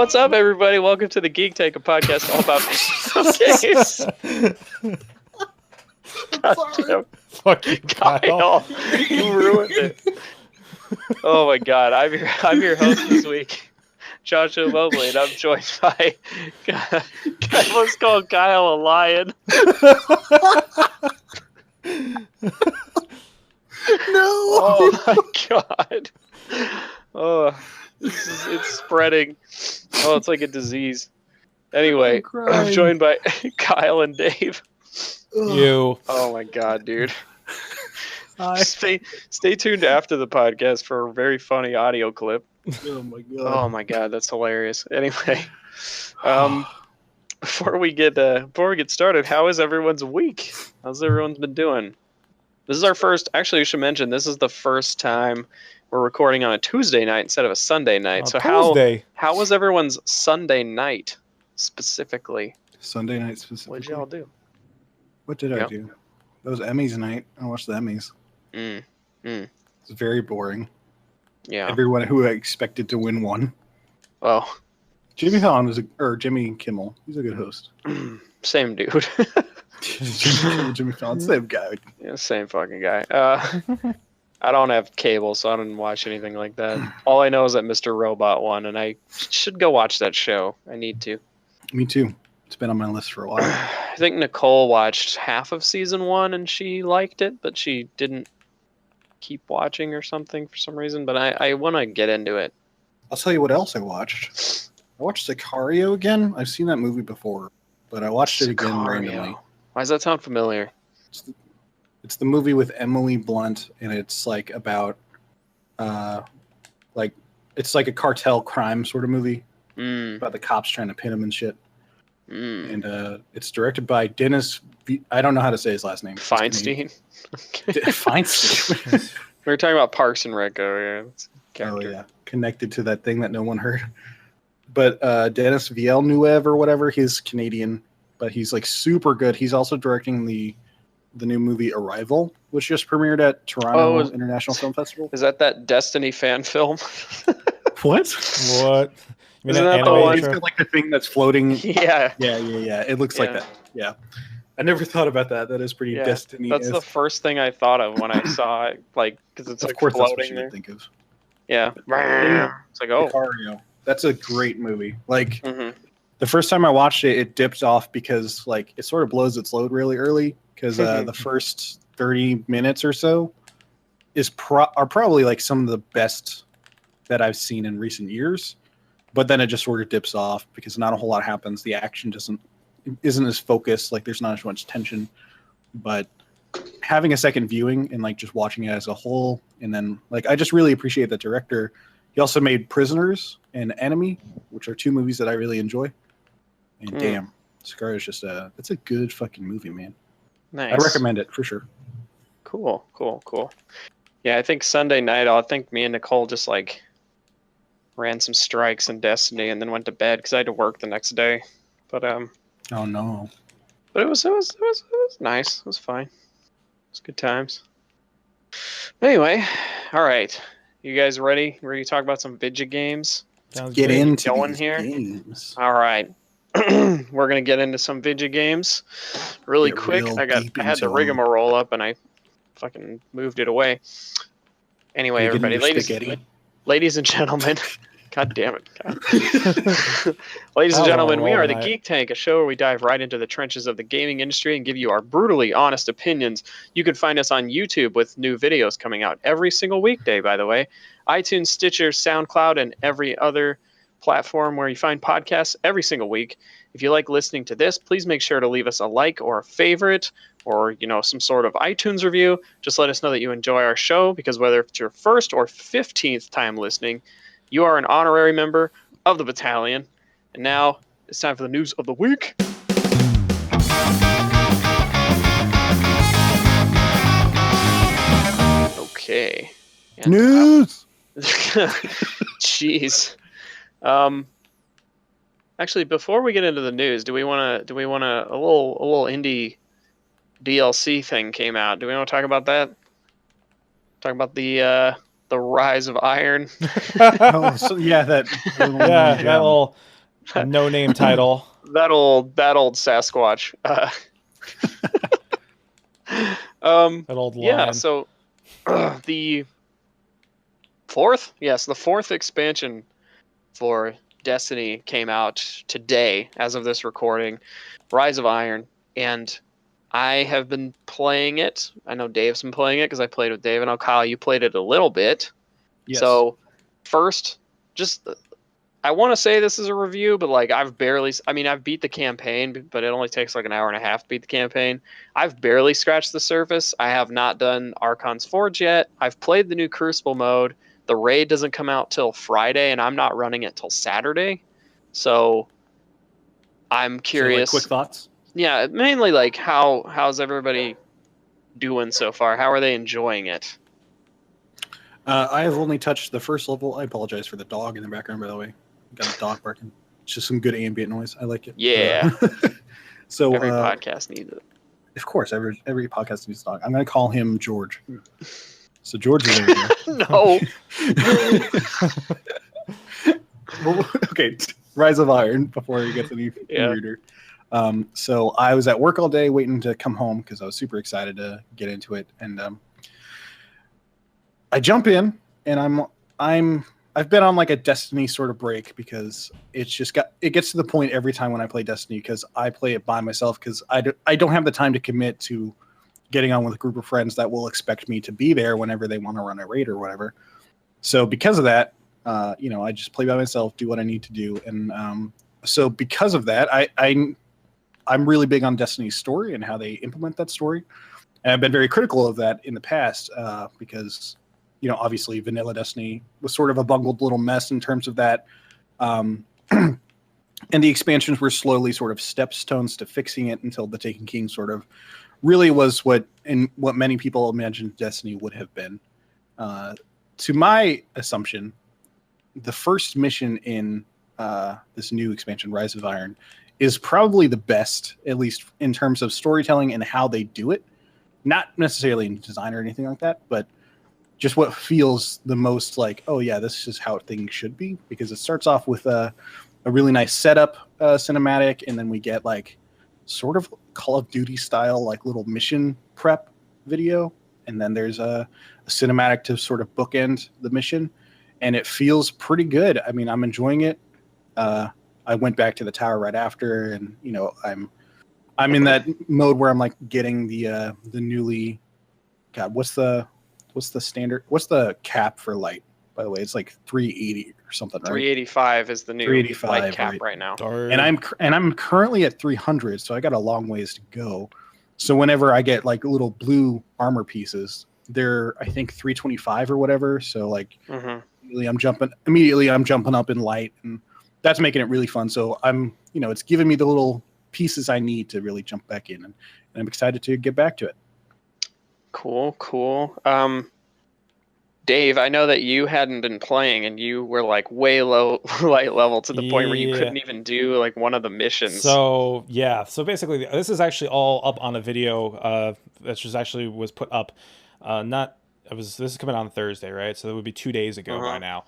What's up, everybody? Welcome to the Geek Tank, a podcast all about video games. Goddamn. Fuck you, Kyle. You ruined it. Oh my god, I'm your host this week, Joshua Mobley, and I'm joined by I almost called Kyle a lion. No. Oh my god. Oh, it's spreading. Oh, it's like a disease. Anyway, I'm joined by Kyle and Dave. You. Oh my god, dude. Hi. Stay tuned after the podcast for a very funny audio clip. Oh my god. Oh my god, that's hilarious. Anyway, before we get started, how is everyone's week? How's everyone's been doing? This is our first. Actually, we should mention this is the first time we're recording on a Tuesday night instead of a Sunday night. So Tuesday. how was everyone's Sunday night specifically? Sunday night specifically. What did y'all do? What did I do? That was Emmys night. I watched the Emmys. It's very boring. Yeah. Everyone who I expected to win won. Oh. Jimmy Kimmel. He's a good host. Same dude. Jimmy Fallon, same guy. Yeah, same fucking guy. I don't have cable, so I don't watch anything like that. All I know is that Mr. Robot won, and I should go watch that show. I need to. Me too. It's been on my list for a while. I think Nicole watched half of season 1 and she liked it, but she didn't keep watching or something for some reason. But I want to get into it. I'll tell you what else I watched. I watched Sicario again. I've seen that movie before, but I watched it again randomly. Why does that sound familiar? It's the movie with Emily Blunt, and it's like about, it's like a cartel crime sort of movie about the cops trying to pin him and shit. And it's directed by Dennis. I don't know how to say his last name. Feinstein. Feinstein. We were talking about Parks and Rec earlier. Oh yeah, connected to that thing that no one heard. But Dennis Villeneuve or whatever, he's Canadian, but he's like super good. He's also directing the new movie Arrival, which just premiered at Toronto International Film Festival. Is that Destiny fan film? What? What? Isn't that the one? It's got like the thing that's floating. Yeah. Yeah. It looks like that. Yeah. I never thought about that. That is pretty Destiny. That's the first thing I thought of when I saw it, like, because it's like floating there. Think of. Yeah. It's like, oh. Sicario. That's a great movie. Like, the first time I watched it, it dipped off because like it sort of blows its load really early because the first 30 minutes or so are probably like some of the best that I've seen in recent years. But then it just sort of dips off because not a whole lot happens. The action isn't as focused. Like there's not as much tension. But having a second viewing and like just watching it as a whole, and then like I just really appreciate the director. He also made Prisoners and Enemy, which are two movies that I really enjoy. And damn, Sicario is just it's a good fucking movie, man. Nice. I recommend it for sure. Cool. Yeah, I think Sunday night, I think me and Nicole just like ran some strikes in Destiny and then went to bed because I had to work the next day. But oh no. But it was nice. It was fine. It was good times. Anyway, all right. You guys ready? Ready to talk about some video games? Get into going these here. games. All right. We're gonna get into some video games really quick. I had the rigmarole up and I fucking moved it away. Anyway, everybody, ladies and gentlemen. God damn it. God. Ladies and gentlemen, we are the Geek Tank, a show where we dive right into the trenches of the gaming industry and give you our brutally honest opinions. You can find us on YouTube with new videos coming out every single weekday, by the way. iTunes, Stitcher, SoundCloud, and every other platform where you find podcasts every single week. If you like listening to this, please make sure to leave us a like or a favorite or, some sort of iTunes review. Just let us know that you enjoy our show because whether it's your first or 15th time listening, you are an honorary member of the battalion. And now it's time for the news of the week. Okay. News. Jeez. Actually, before we get into the news, do we want to a little indie DLC thing came out? Do we want to talk about that? Talk about the The Rise of Iron. Oh, so yeah, that little no-name title. That old Sasquatch. That old lion. Yeah, so the fourth expansion for Destiny came out today, as of this recording, Rise of Iron, and I have been playing it. I know Dave's been playing it because I played with Dave, and Kyle, you played it a little bit. Yes. So first, just I want to say this is a review, but like I've beat the campaign, but it only takes like an hour and a half to beat the campaign. I've barely scratched the surface. I have not done Archon's Forge yet. I've played the new Crucible mode. The raid doesn't come out till Friday, and I'm not running it till Saturday. So I'm curious. So, like, quick thoughts? Yeah, mainly like how's everybody doing so far? How are they enjoying it? I have only touched the first level. I apologize for the dog in the background, by the way. Got a dog barking. It's just some good ambient noise. I like it. Yeah. So every podcast needs it. Of course, every podcast needs a dog. I'm going to call him George. So George is over here. No. Well, okay, Rise of Iron before we get to the reader. So I was at work all day waiting to come home because I was super excited to get into it, and I jump in, and I've been on like a Destiny sort of break because it gets to the point every time when I play Destiny because I play it by myself because I don't have the time to commit to getting on with a group of friends that will expect me to be there whenever they want to run a raid or whatever. So because of that, I just play by myself, do what I need to do, and so because of that, I'm really big on Destiny's story and how they implement that story, and I've been very critical of that in the past because. Obviously vanilla Destiny was sort of a bungled little mess in terms of that. And the expansions were slowly sort of stepstones to fixing it until the Taken King sort of really was what many people imagined Destiny would have been. To my assumption, the first mission in this new expansion, Rise of Iron, is probably the best, at least in terms of storytelling and how they do it. Not necessarily in design or anything like that, but just what feels the most like, oh yeah, this is how things should be, because it starts off with a really nice setup cinematic, and then we get like sort of Call of Duty style like little mission prep video, and then there's a cinematic to sort of bookend the mission, and it feels pretty good. I mean, I'm enjoying it. I went back to the tower right after, and I'm in that mode where I'm like getting the newly, God, what's the standard? What's the cap for light? By the way, it's like 380 or something, right? 385 is the new 385 light cap right now. And I'm currently at 300, so I got a long ways to go. So whenever I get like little blue armor pieces, they're I think 325 or whatever. So like immediately I'm jumping up in light, and that's making it really fun. So it's giving me the little pieces I need to really jump back in, and I'm excited to get back to it. Cool. Dave, I know that you hadn't been playing and you were like way low light level to the point where you couldn't even do like one of the missions. So basically this is actually all up on a video that was put up. This is coming on Thursday, right? So that would be 2 days ago by now.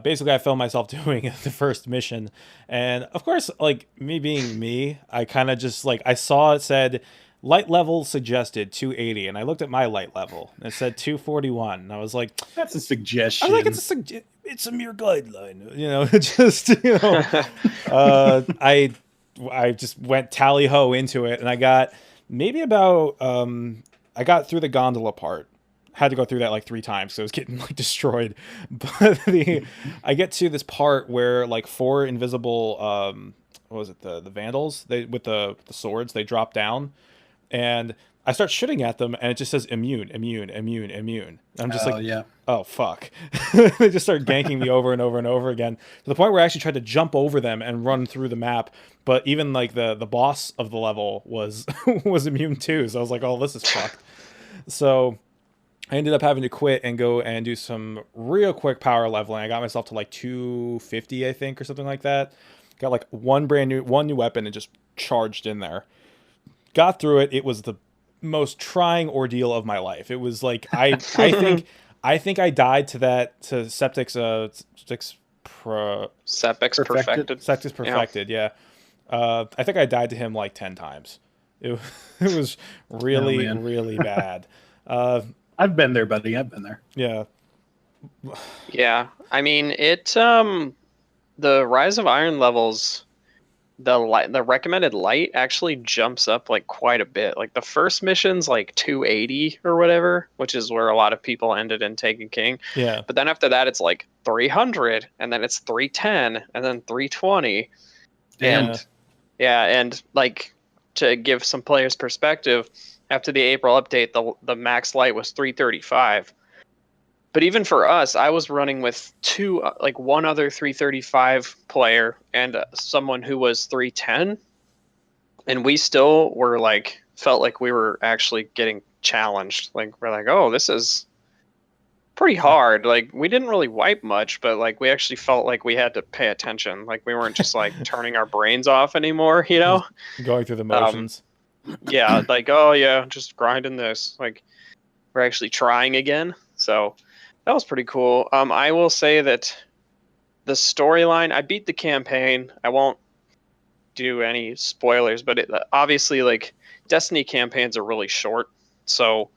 Basically I filmed myself doing the first mission, and of course, like me being me, I kind of just like I saw it said light level suggested 280, and I looked at my light level and it said 241, and I was like, that's a suggestion. I was like, it's a mere guideline, just I just went tally ho into it, and I got maybe about I got through the gondola part. Had to go through that like 3 times, so it was getting like destroyed. But I get to this part where like 4 invisible what was it, the vandals, they with the swords, they drop down, and I start shooting at them, and it just says immune. And I'm just oh fuck. They just start ganking me over and over and over again, to the point where I actually tried to jump over them and run through the map, but even like the boss of the level was was immune too, so I was like, oh, this is fucked. So I ended up having to quit and go and do some real quick power leveling. I got myself to like 250, I think, or something like that. Got like one new weapon and just charged in there. Got through it. It was the most trying ordeal of my life. It was like I think I think I died to Septic's Septic's Perfected. Septic's Perfected, yeah. I think I died to him like 10 times. It was really, really bad. I've been there, buddy. I've been there. Yeah. Yeah. I mean, the Rise of Iron levels, the recommended light actually jumps up like quite a bit. Like the first mission's like 280 or whatever, which is where a lot of people ended in Taken King. Yeah. But then after that, it's like 300, and then it's 310, and then 320. And and like to give some players perspective, after the April update, the max light was 335. But even for us, I was running with one other 335 player and someone who was 310, and we still were like felt like we were actually getting challenged. Like we're like, oh, this is pretty hard. Like we didn't really wipe much, but like we actually felt like we had to pay attention. Like we weren't just like turning our brains off anymore, you know? Going through the motions. Yeah, like, oh yeah, just grinding this. Like we're actually trying again. So that was pretty cool. I will say that the storyline, I beat the campaign. I won't do any spoilers, but obviously, like, Destiny campaigns are really short. So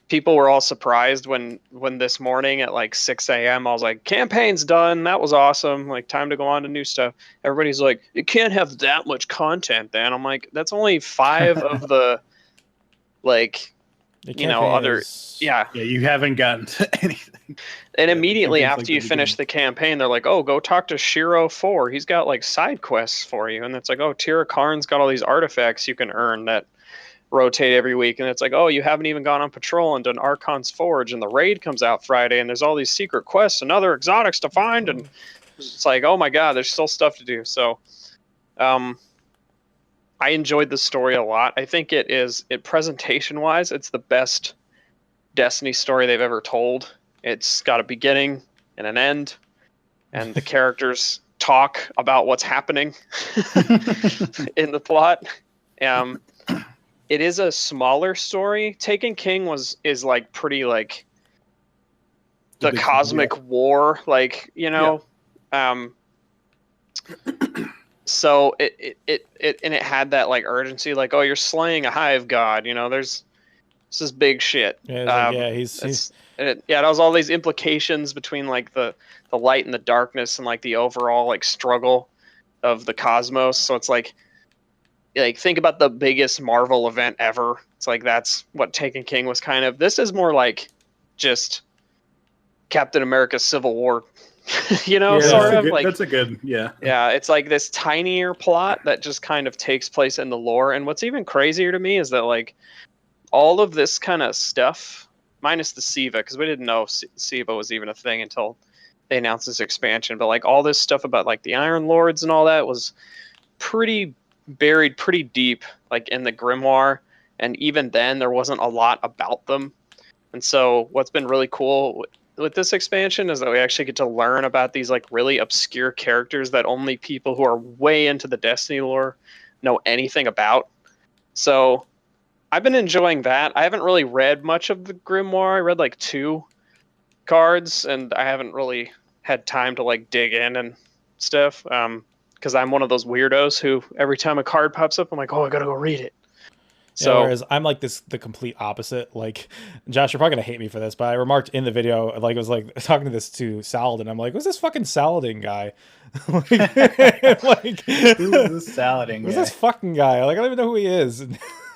people were all surprised when this morning at like 6 a.m. I was like, campaign's done. That was awesome. Like, time to go on to new stuff. Everybody's like, it can't have that much content then. I'm like, that's only 5 of the, like, other... Yeah, you haven't gotten to anything. And immediately after you finish the campaign, they're like, oh, go talk to Shiro 4. He's got like side quests for you. And it's like, oh, Tira Karn's got all these artifacts you can earn that rotate every week. And it's like, oh, you haven't even gone on patrol and done Archon's Forge, and the raid comes out Friday, and there's all these secret quests and other exotics to find. And it's like, oh my god, there's still stuff to do. So I enjoyed the story a lot. I think presentation wise, it's the best Destiny story they've ever told. It's got a beginning and an end, and the characters talk about what's happening in the plot. It is a smaller story. Taken King is like pretty like the cosmic war, like, you know. Yeah. So it had that like urgency, like, oh, you're slaying a hive god, you know. This is big shit. Yeah, it has all these implications between like the light and the darkness and like the overall like struggle of the cosmos. So it's like think about the biggest Marvel event ever. It's like that's what Taken King was kind of. This is more like just Captain America Civil War, you know, sort of. That's a good, yeah. Yeah, it's like this tinier plot that just kind of takes place in the lore. And what's even crazier to me is that like all of this kind of stuff, minus the Siva, because we didn't know Siva was even a thing until they announced this expansion. But like all this stuff about like the Iron Lords and all that was buried pretty deep, like in the grimoire. And even then, there wasn't a lot about them. And so what's been really cool with this expansion is that we actually get to learn about these like really obscure characters that only people who are way into the Destiny lore know anything about. So I've been enjoying that. I haven't really read much of the grimoire. I read like 2 cards, and I haven't really had time to like dig in and stuff, because I'm one of those weirdos who every time a card pops up, I'm like, oh, I gotta go read it. So whereas I'm like the complete opposite. Like, Josh, you're probably gonna hate me for this, but I remarked in the video, like, it was like talking to this to Saladin. I'm like, who's this fucking Saladin guy? like, who's this Saladin guy? Who's this fucking guy? Like, I don't even know who he is.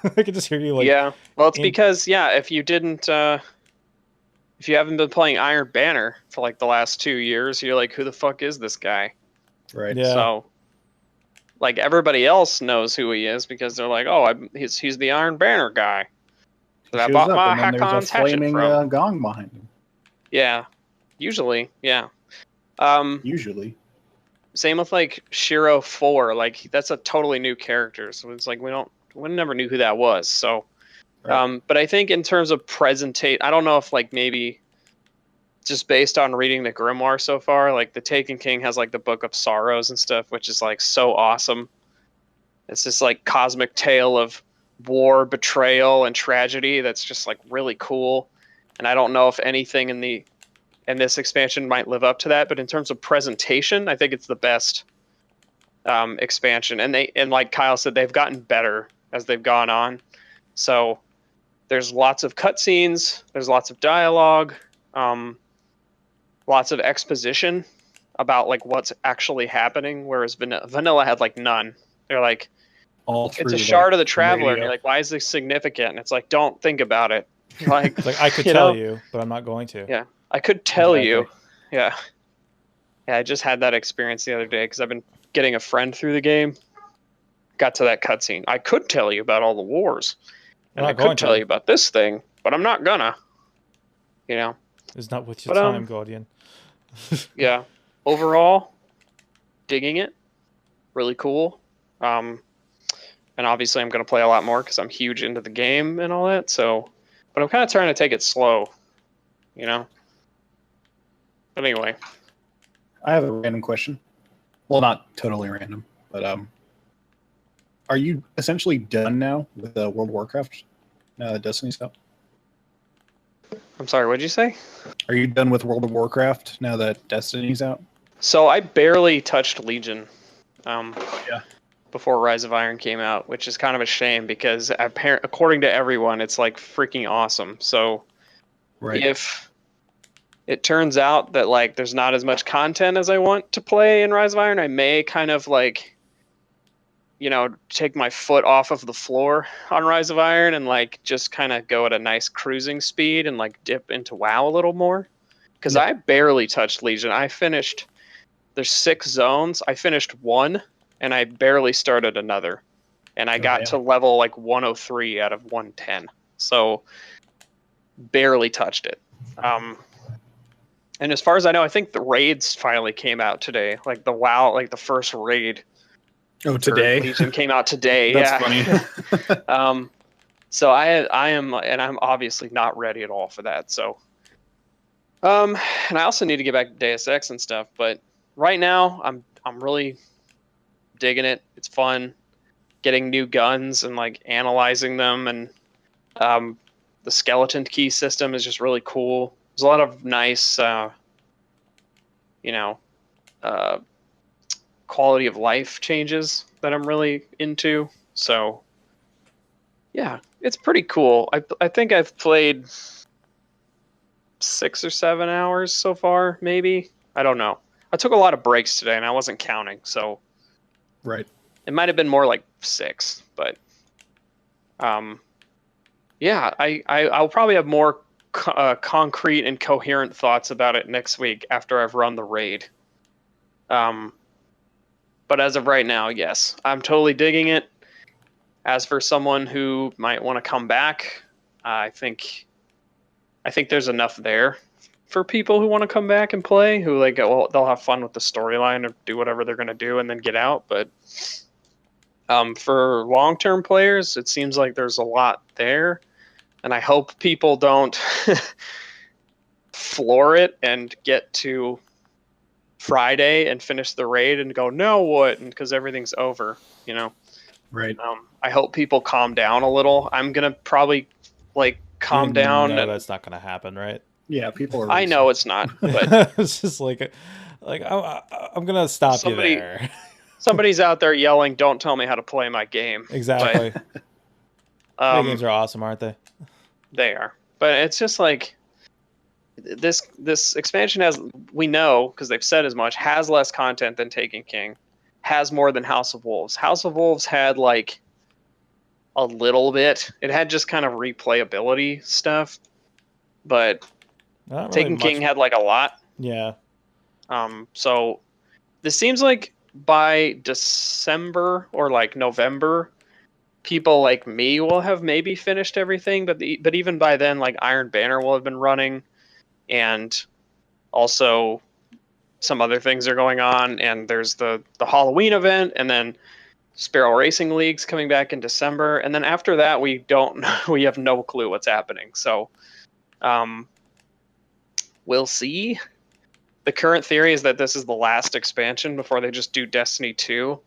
I could just hear you like. Yeah, well, it's because if you didn't, if you haven't been playing Iron Banner for like the last 2 years, you're like, who the fuck is this guy? Right. Yeah. So, like, everybody else knows who he is because they're like, oh, he's the Iron Banner guy that I bought my Hakon's hatchet from. Gong behind him. Yeah, usually, yeah. Usually. Same with like Shiro 4. Like, that's a totally new character, so it's like we never knew who that was. So, right. But I think in terms of presentate, I don't know if like maybe just based on reading the grimoire so far, like the Taken King has like the Book of Sorrows and stuff, which is like so awesome. It's this like cosmic tale of war, betrayal, and tragedy that's just like really cool. and I don't know if anything in this expansion might live up to that. But in terms of presentation, I think it's the best expansion. And like Kyle said, they've gotten better as they've gone on. So there's lots of cutscenes, there's lots of dialogue, lots of exposition about like what's actually happening, whereas vanilla had like none. They're like, it's a shard of the Traveler, and you're like, why is this significant? And it's like, don't think about it. Like, it's like I could tell you, but I'm not going to. Yeah, I could tell you. Yeah, I just had that experience the other day because I've been getting a friend through the game. Got to that cutscene. I could tell you about all the wars, and I could tell you about this thing, but I'm not gonna. You know, it's not with your time, Guardian. Yeah, overall, digging it. Really cool. And obviously I'm going to play a lot more because I'm huge into the game and all that. So, but I'm kind of trying to take it slow, you know? But anyway. I have a random question. Well, not totally random, but are you essentially done now with World of Warcraft? Now that Destiny's out? I'm sorry, what did you say? Are you done with World of Warcraft now that Destiny's out? So I barely touched Legion. Yeah. Before Rise of Iron came out, which is kind of a shame because according to everyone, it's like freaking awesome. So if it turns out that like there's not as much content as I want to play in Rise of Iron, I may kind of like, you know, take my foot off of the floor on Rise of Iron and like just kind of go at a nice cruising speed and like dip into WoW a little more. Because I barely touched Legion. There's 6 zones. I finished 1. And I barely started another. And I got to level like 103 out of 110. So barely touched it. And as far as I know, I think the raids finally came out today. Like the WoW, like the first raid. Oh, today? Legion came out today. That's funny. So I am, and I'm obviously not ready at all for that. So, and I also need to get back to Deus Ex and stuff. But right now, I'm really digging it. It's fun getting new guns and like analyzing them, and the skeleton key system is just really cool. There's a lot of nice quality of life changes that I'm really into. So yeah, it's pretty cool. I think I've played 6 or 7 hours so far, maybe. I don't know. I took a lot of breaks today and I wasn't counting, so it might have been more like 6, but yeah, I'll probably have more concrete and coherent thoughts about it next week after I've run the raid. But as of right now, yes, I'm totally digging it. As for someone who might want to come back, I think there's enough there for people who want to come back and play, who like, well, they'll have fun with the storyline or do whatever they're going to do and then get out. But for long-term players, it seems like there's a lot there, and I hope people don't floor it and get to Friday and finish the raid and go, now what? And because everything's over, you know. I hope people calm down a little. I'm gonna probably like calm down. No, that's not gonna happen, right? Yeah, people are. I know it's not, but it's just like I'm gonna stop you there. Somebody's out there yelling, "Don't tell me how to play my game." Exactly. Video games are awesome, aren't they? They are, but it's just like this expansion has, we know because they've said as much, has less content than Taken King, has more than House of Wolves. House of Wolves had like a little bit. It had just kind of replayability stuff, but really Taken King had like a lot. Yeah. So this seems like by December or like November, people like me will have maybe finished everything, but even by then, like Iron Banner will have been running, and also some other things are going on, and there's the Halloween event, and then Sparrow Racing League's coming back in December, and then after that we have no clue what's happening. So we'll see. The current theory is that this is the last expansion before they just do Destiny 2.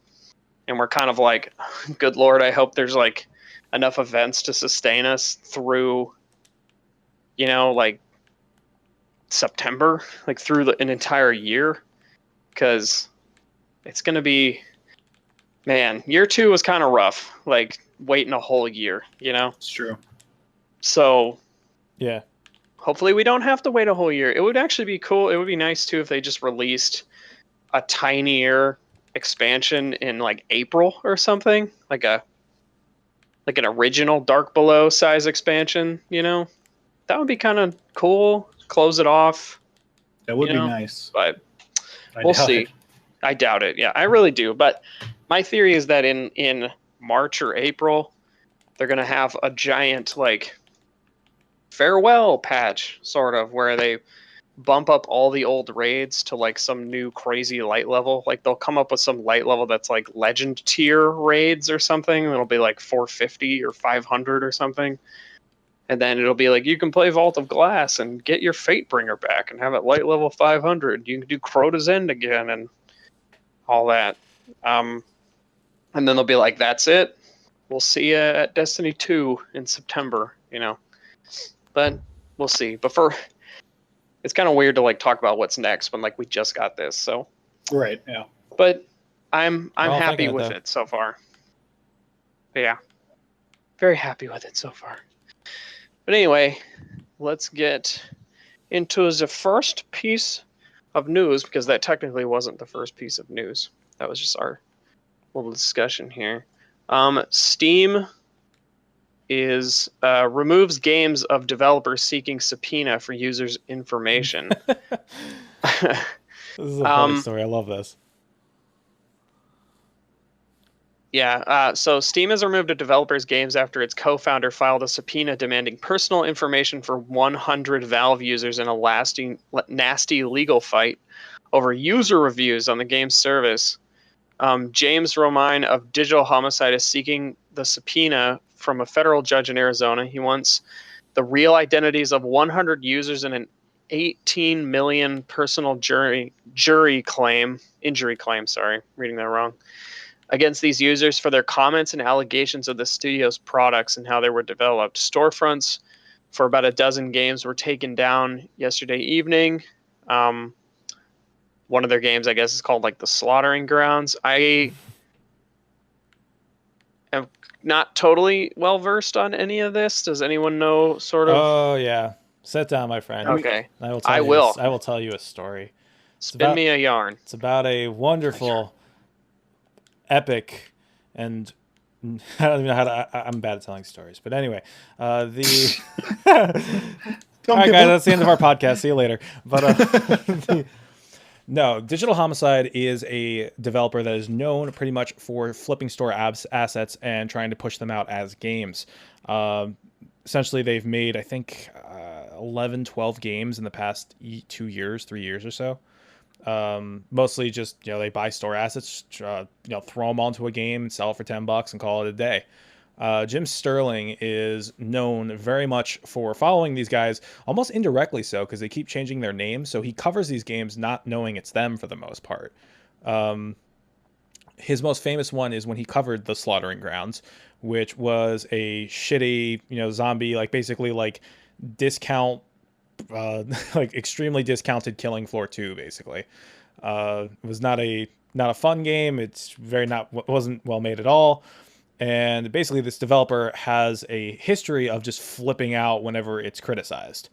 And we're kind of like, good Lord, I hope there's like enough events to sustain us through, you know, like September, like through an entire year, because it's going to be, man, year 2 was kind of rough, like waiting a whole year, you know? It's true. So yeah, hopefully we don't have to wait a whole year. It would actually be cool. It would be nice too if they just released a tinier expansion in like April or something, like an original Dark Below size expansion, you know? That would be kind of cool. Close it off. That would be nice. But we'll see. I doubt it. Yeah, I really do. But my theory is that in March or April, they're going to have a giant like farewell patch, sort of, where they bump up all the old raids to like some new crazy light level. Like they'll come up with some light level that's like legend tier raids or something. It'll be like 450 or 500 or something. And then it'll be like, you can play Vault of Glass and get your Fatebringer back and have it light level 500. You can do Crota's End again and all that. And then they'll be like, that's it. We'll see you at Destiny 2 in September, you know. But we'll see. But it's kind of weird to like talk about what's next when like we just got this. So right, yeah. But I'm happy with it so far. But yeah, very happy with it so far. But anyway, let's get into the first piece of news, because that technically wasn't the first piece of news. That was just our little discussion here. Steam removes games of developers seeking subpoena for users' information. This is a funny story. I love this. Yeah, so Steam has removed a developer's games after its co-founder filed a subpoena demanding personal information for 100 Valve users in a nasty legal fight over user reviews on the game's service. James Romine of Digital Homicide is seeking the subpoena from a federal judge in Arizona. He wants the real identities of 100 users in an 18 million personal injury claim, reading that wrong, against these users for their comments and allegations of the studio's products and how they were developed. Storefronts for about a dozen games were taken down yesterday evening. One of their games, I guess, is called like the Slaughtering Grounds. I am not totally well versed on any of this. Does anyone know sort of? Oh yeah, sit down, my friend. Okay, I will tell you a story. Spin me a yarn. It's about a wonderful, epic, and I don't even know how to. I'm bad at telling stories, but anyway, all right, guys, that's the end of our podcast. See you later. But no, Digital Homicide is a developer that is known pretty much for flipping store assets and trying to push them out as games. Essentially, they've made, I think, 11, 12 games in the past 3 years or so. Mostly just, they buy store assets, throw them onto a game and sell it for $10 and call it a day. Jim Sterling is known very much for following these guys, almost indirectly so, because they keep changing their names. So he covers these games not knowing it's them for the most part. His most famous one is when he covered the Slaughtering Grounds, which was a shitty, zombie, like basically like discount, like extremely discounted Killing Floor 2, basically. It was not a fun game. It's wasn't well made at all. And basically, this developer has a history of just flipping out whenever it's criticized.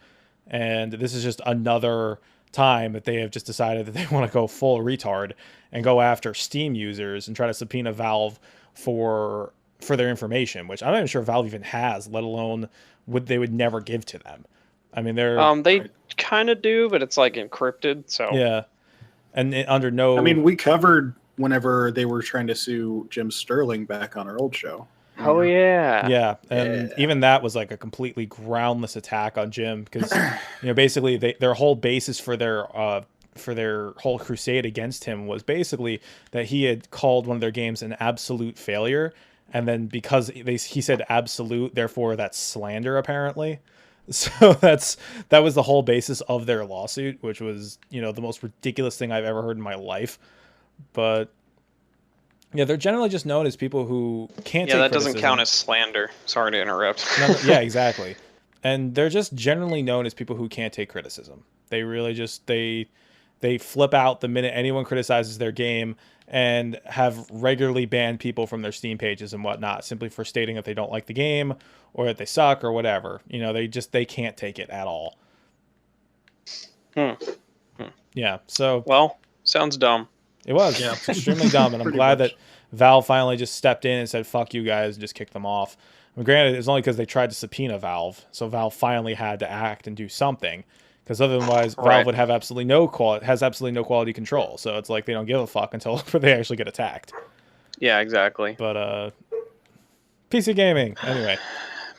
And this is just another time that they have just decided that they want to go full retard and go after Steam users and try to subpoena Valve for their information, which I'm not even sure Valve even has, let alone they would never give to them. I mean, they kind of do, but it's like encrypted. So yeah, and under no. I mean, we covered whenever they were trying to sue Jim Sterling back on our old show. Oh yeah, and even that was like a completely groundless attack on Jim, because basically their whole basis for their whole crusade against him was basically that he had called one of their games an absolute failure, and then because he said absolute, therefore that's slander apparently. So that was the whole basis of their lawsuit, which was the most ridiculous thing I've ever heard in my life. But yeah, they're generally just known as people who can't. Yeah, that doesn't count as slander. Sorry to interrupt. Yeah, exactly. and they're just generally known as people who can't take criticism. They really just they flip out the minute anyone criticizes their game, and have regularly banned people from their Steam pages and whatnot simply for stating that they don't like the game or that they suck or whatever. You know, they can't take it at all. Yeah. So well, sounds dumb. It was. Yeah. It's extremely dumb, and I'm glad that Valve finally just stepped in and said, "Fuck you guys," and just kicked them off. I mean, granted, it's only because they tried to subpoena Valve, so Valve finally had to act and do something. Because otherwise, Valve would have absolutely no quality control. So it's like they don't give a fuck until they actually get attacked. Yeah, exactly. But PC gaming, anyway.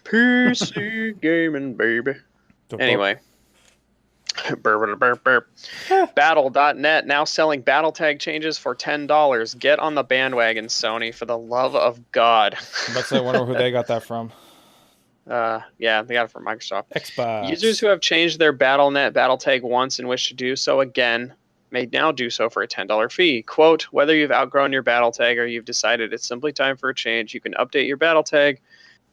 PC gaming, baby. Anyway. Battle.net now selling BattleTag changes for $10. Get on the bandwagon, Sony, for the love of God. I wonder who they got that from. Yeah, they got it from Microsoft. Xbox. Users who have changed their BattleNet BattleTag once and wish to do so again may now do so for a $10 fee. Quote, whether you've outgrown your BattleTag or you've decided it's simply time for a change, you can update your BattleTag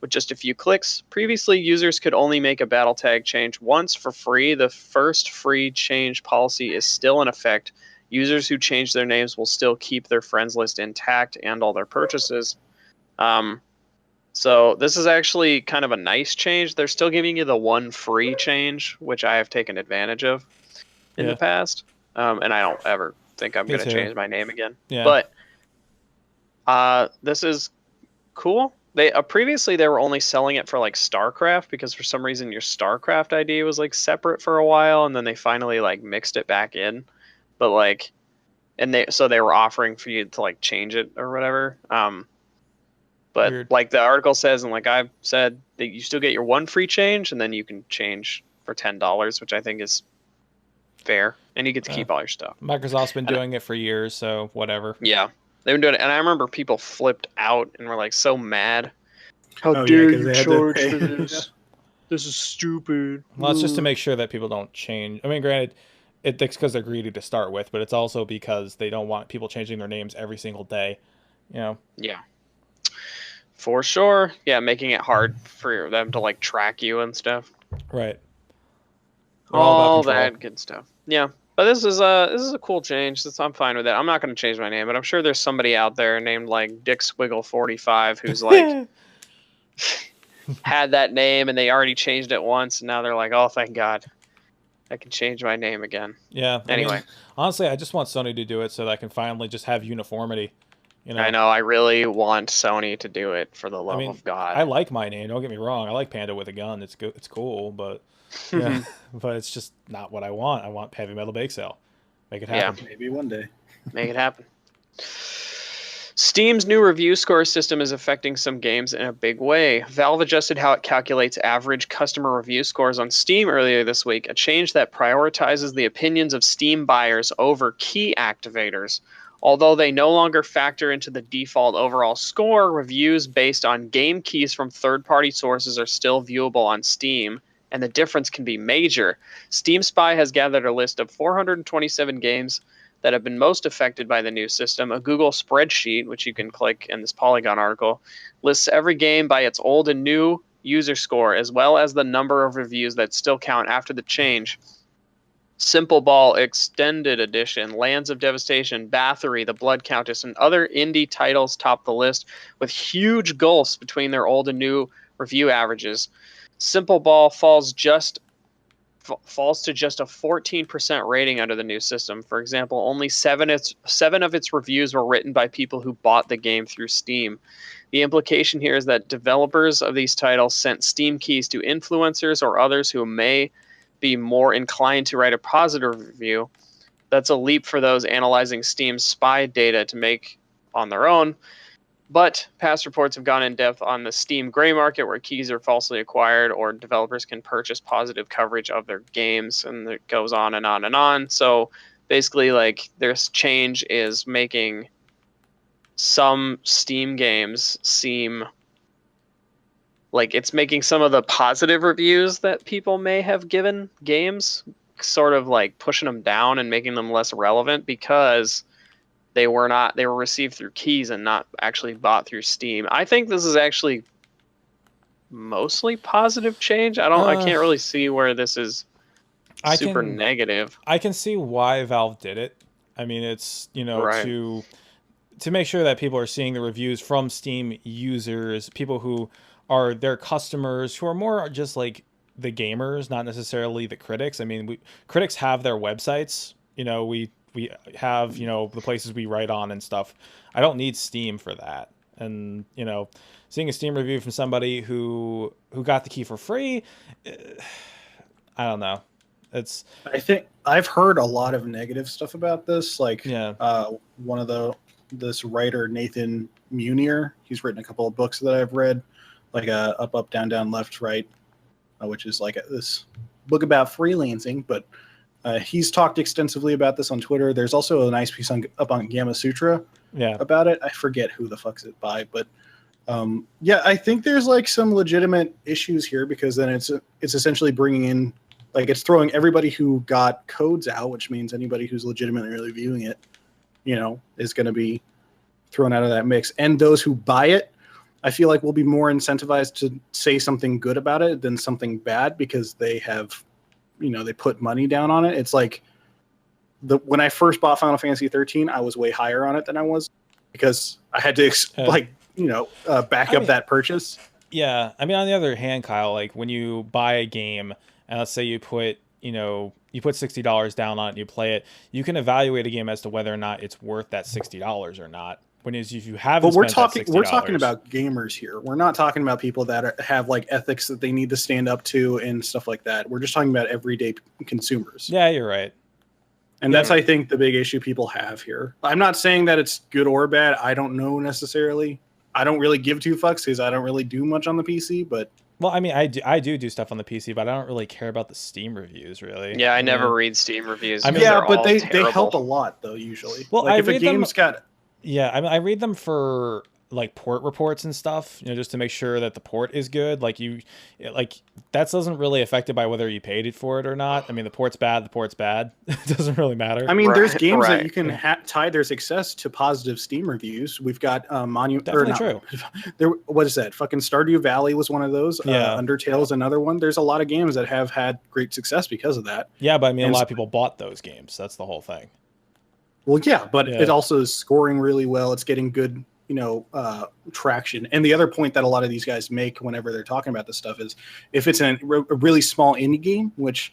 with just a few clicks. Previously, users could only make a BattleTag change once for free. The first free change policy is still in effect. Users who change their names will still keep their friends list intact and all their purchases. So this is actually kind of a nice change. They're still giving you the one free change, which I have taken advantage of in the past. And I don't ever think I'm going to change my name again. Yeah. But this is cool. They previously they were only selling it for like StarCraft, because for some reason your StarCraft ID was like separate for a while, and then they finally like mixed it back in. But like, and they were offering for you to like change it or whatever. But weird. Like the article says, and like I've said, that you still get your one free change, and then you can change for $10, which I think is fair, and you get to keep all your stuff. Microsoft's been doing it for years, so whatever. Yeah, they've been doing it, and I remember people flipped out and were like so mad. How dare you charge for this? This is stupid. Well, it's just to make sure that people don't change. I mean, granted, it's because they're greedy to start with, but it's also because they don't want people changing their names every single day. You know? Yeah. For sure. Yeah, making it hard for them to like track you and stuff. Right. All that good stuff. Yeah. But this is a cool change. I'm fine with it. I'm not going to change my name, but I'm sure there's somebody out there named like Dick Swiggle 45 who's like had that name and they already changed it once, and now they're like, oh, thank God, I can change my name again. Yeah. Anyway, I mean, honestly, I just want Sony to do it so that I can finally just have uniformity. You know? I know. I really want Sony to do it, for the love of God. I like my name. Don't get me wrong. I like Panda with a gun. It's good. It's cool, but yeah, but it's just not what I want. I want Heavy Metal Bake Sale. Make it happen. Yeah, maybe one day. Make it happen. Steam's new review score system is affecting some games in a big way. Valve adjusted how it calculates average customer review scores on Steam earlier this week, a change that prioritizes the opinions of Steam buyers over key activators. Although they no longer factor into the default overall score, reviews based on game keys from third-party sources are still viewable on Steam, and the difference can be major. Steam Spy has gathered a list of 427 games that have been most affected by the new system. A Google spreadsheet, which you can click in this Polygon article, lists every game by its old and new user score, as well as the number of reviews that still count after the change. Simple Ball Extended Edition, Lands of Devastation, Bathory, The Blood Countess, and other indie titles top the list, with huge gulfs between their old and new review averages. Simple Ball falls to just a 14% rating under the new system. For example, only seven of its reviews were written by people who bought the game through Steam. The implication here is that developers of these titles sent Steam keys to influencers or others who may be more inclined to write a positive review. That's a leap for those analyzing Steam's spy data to make on their own. But past reports have gone in depth on the Steam gray market, where keys are falsely acquired or developers can purchase positive coverage of their games, and it goes on and on and on. So basically, like, this change is making some Steam games seem like it's making some of the positive reviews that people may have given games sort of like pushing them down and making them less relevant, because they were received through keys and not actually bought through Steam. I think this is actually mostly positive change. I can't really see where this is super negative. I can see why Valve did it. I mean, it's, Right. to make sure that people are seeing the reviews from Steam users, people who are their customers, who are more just like the gamers, not necessarily the critics. I mean, critics have their websites. We have, the places we write on and stuff. I don't need Steam for that. And, seeing a Steam review from somebody who got the key for free, I don't know. I think I've heard a lot of negative stuff about this. Like, one of this writer, Nathan Munier, he's written a couple of books that I've read, like Up, Up, Down, Down, Left, Right, which is like this book about freelancing. But he's talked extensively about this on Twitter. There's also a nice piece up on Gamma Sutra about it. I forget who the fuck's it by, but I think there's like some legitimate issues here, because then it's essentially bringing in, like, it's throwing everybody who got codes out, which means anybody who's legitimately really viewing it, is going to be thrown out of that mix. And those who buy it, I feel like will be more incentivized to say something good about it than something bad, because they have, they put money down on it. It's like when I first bought Final Fantasy 13, I was way higher on it than I was, because I had to back up that purchase. Yeah. I mean, on the other hand, Kyle, like when you buy a game, and let's say you put $60 down on it and you play it, you can evaluate a game as to whether or not it's worth that $60 or not. If you haven't, but we're talking about gamers here. We're not talking about people that have like ethics that they need to stand up to and stuff like that. We're just talking about everyday consumers. Yeah, you're right. And that's, I think, the big issue people have here. I'm not saying that it's good or bad. I don't know necessarily. I don't really give two fucks because I don't really do much on the PC, but. Well, I mean, I do stuff on the PC, but I don't really care about the Steam reviews, really. Yeah, I never read Steam reviews. I mean, but they help a lot, though, usually. Well, like, if a game's got. Yeah, I mean, I read them for like port reports and stuff, just to make sure that the port is good. Like that doesn't really affected by whether you paid it for it or not. I mean, the port's bad. It doesn't really matter. I mean, there's games that you can tie their success to positive Steam reviews. We've got True. What is that? Fucking Stardew Valley was one of those. Undertale is another one. There's a lot of games that have had great success because of that. Yeah, but I mean, a lot of people bought those games. That's the whole thing. Well, yeah, but it also is scoring really well. It's getting good, traction. And the other point that a lot of these guys make whenever they're talking about this stuff is, if it's a really small indie game, which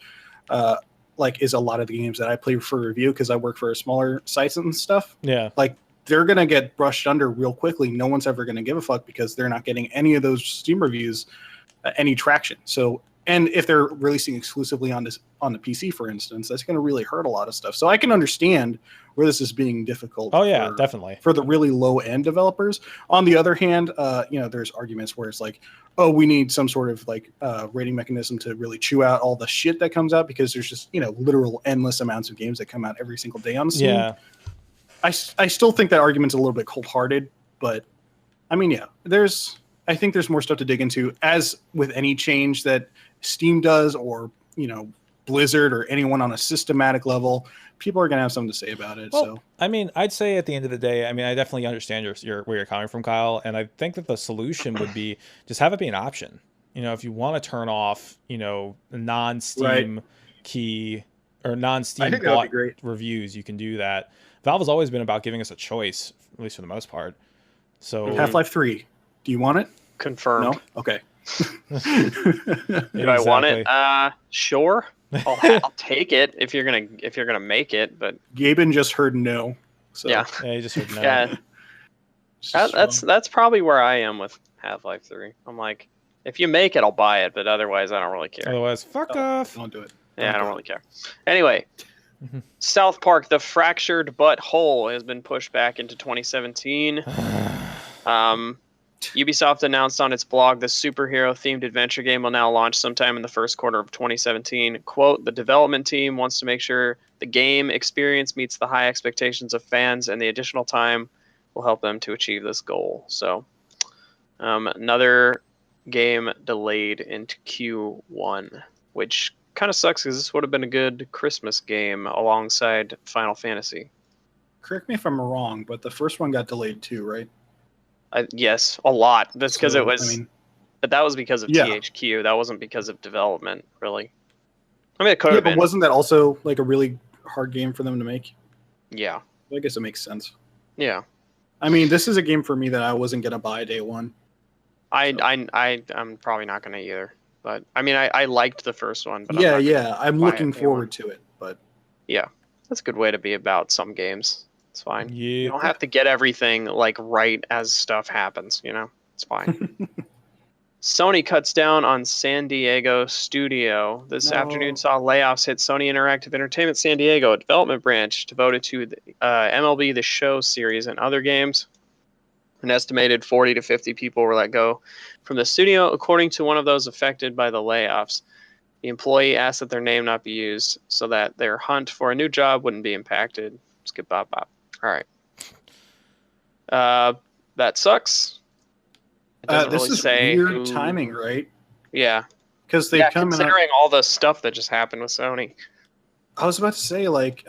is a lot of the games that I play for review because I work for smaller sites and stuff. Yeah. Like, they're going to get brushed under real quickly. No one's ever going to give a fuck because they're not getting any of those Steam reviews, any traction. So, and if they're releasing exclusively on the PC, for instance, that's going to really hurt a lot of stuff. So I can understand where this is being difficult. Oh yeah, definitely. For the really low end developers. On the other hand, there's arguments where it's like, oh, we need some sort of rating mechanism to really chew out all the shit that comes out, because there's just, literal endless amounts of games that come out every single day on Steam. Yeah. I still think that argument's a little bit cold-hearted, but I mean, yeah, I think there's more stuff to dig into, as with any change that Steam does, or, Blizzard or anyone on a systematic level. People are going to have something to say about it. Well, so, I mean, I'd say at the end of the day, I mean, I definitely understand where you're coming from, Kyle. And I think that the solution would be just have it be an option. If you want to turn off, non-Steam key or non-Steam bought reviews, you can do that. Valve has always been about giving us a choice, at least for the most part. So Half-Life 3, do you want it? Confirmed. No? Okay. Do I want it? Sure. I'll take it if you're gonna make it. But Gaben just heard no. So. Yeah, he just heard no. Yeah, that's probably where I am with Half-Life 3. I'm like, if you make it, I'll buy it, but otherwise, I don't really care. Otherwise, fuck off. Don't do it. I don't really care. Anyway, South Park: The Fractured But Whole has been pushed back into 2017. Ubisoft announced on its blog the superhero-themed adventure game will now launch sometime in the first quarter of 2017. Quote, the development team wants to make sure the game experience meets the high expectations of fans, and the additional time will help them to achieve this goal. So, another game delayed into Q1, which kind of sucks because this would have been a good Christmas game alongside Final Fantasy. Correct me if I'm wrong, but the first one got delayed too, right? Yes, a lot. That's because it was but that was because of THQ. That wasn't because of development, really. I mean, it could have been. But wasn't that also like a really hard game for them to make? Yeah. I guess it makes sense. Yeah. I mean, this is a game for me that I wasn't gonna buy day one. I'm probably not gonna either. But I mean, I liked the first one. But I'm looking forward to it. But yeah, that's a good way to be about some games. It's fine. Yeah. You don't have to get everything like right as stuff happens. You know, it's fine. Sony cuts down on San Diego studio. This afternoon saw layoffs hit Sony Interactive Entertainment San Diego, a development branch devoted to the MLB The Show series and other games. An estimated 40 to 50 people were let go from the studio, according to one of those affected by the layoffs. The employee asked that their name not be used so that their hunt for a new job wouldn't be impacted. Skip bop bop. All right. That sucks. It doesn't this really is say weird timing, right? Yeah. Because they come considering all the stuff that just happened with Sony. I was about to say, like,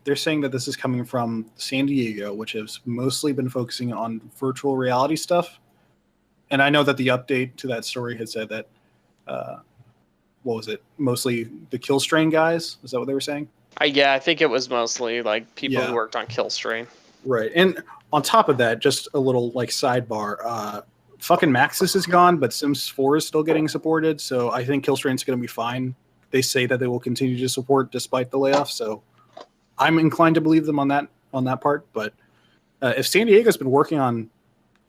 they're saying that this is coming from San Diego, which has mostly been focusing on virtual reality stuff. And I know that the update to that story had said that, what was it? Mostly the Killstrain guys? Is that what they were saying? I think it was mostly like people who worked on Killstrain. Right. And on top of that, just a little like sidebar, fucking Maxis is gone, but Sims 4 is still getting supported. So I think Killstrain's going to be fine. They say that they will continue to support despite the layoffs. So I'm inclined to believe them on that part. But if San Diego's been working on,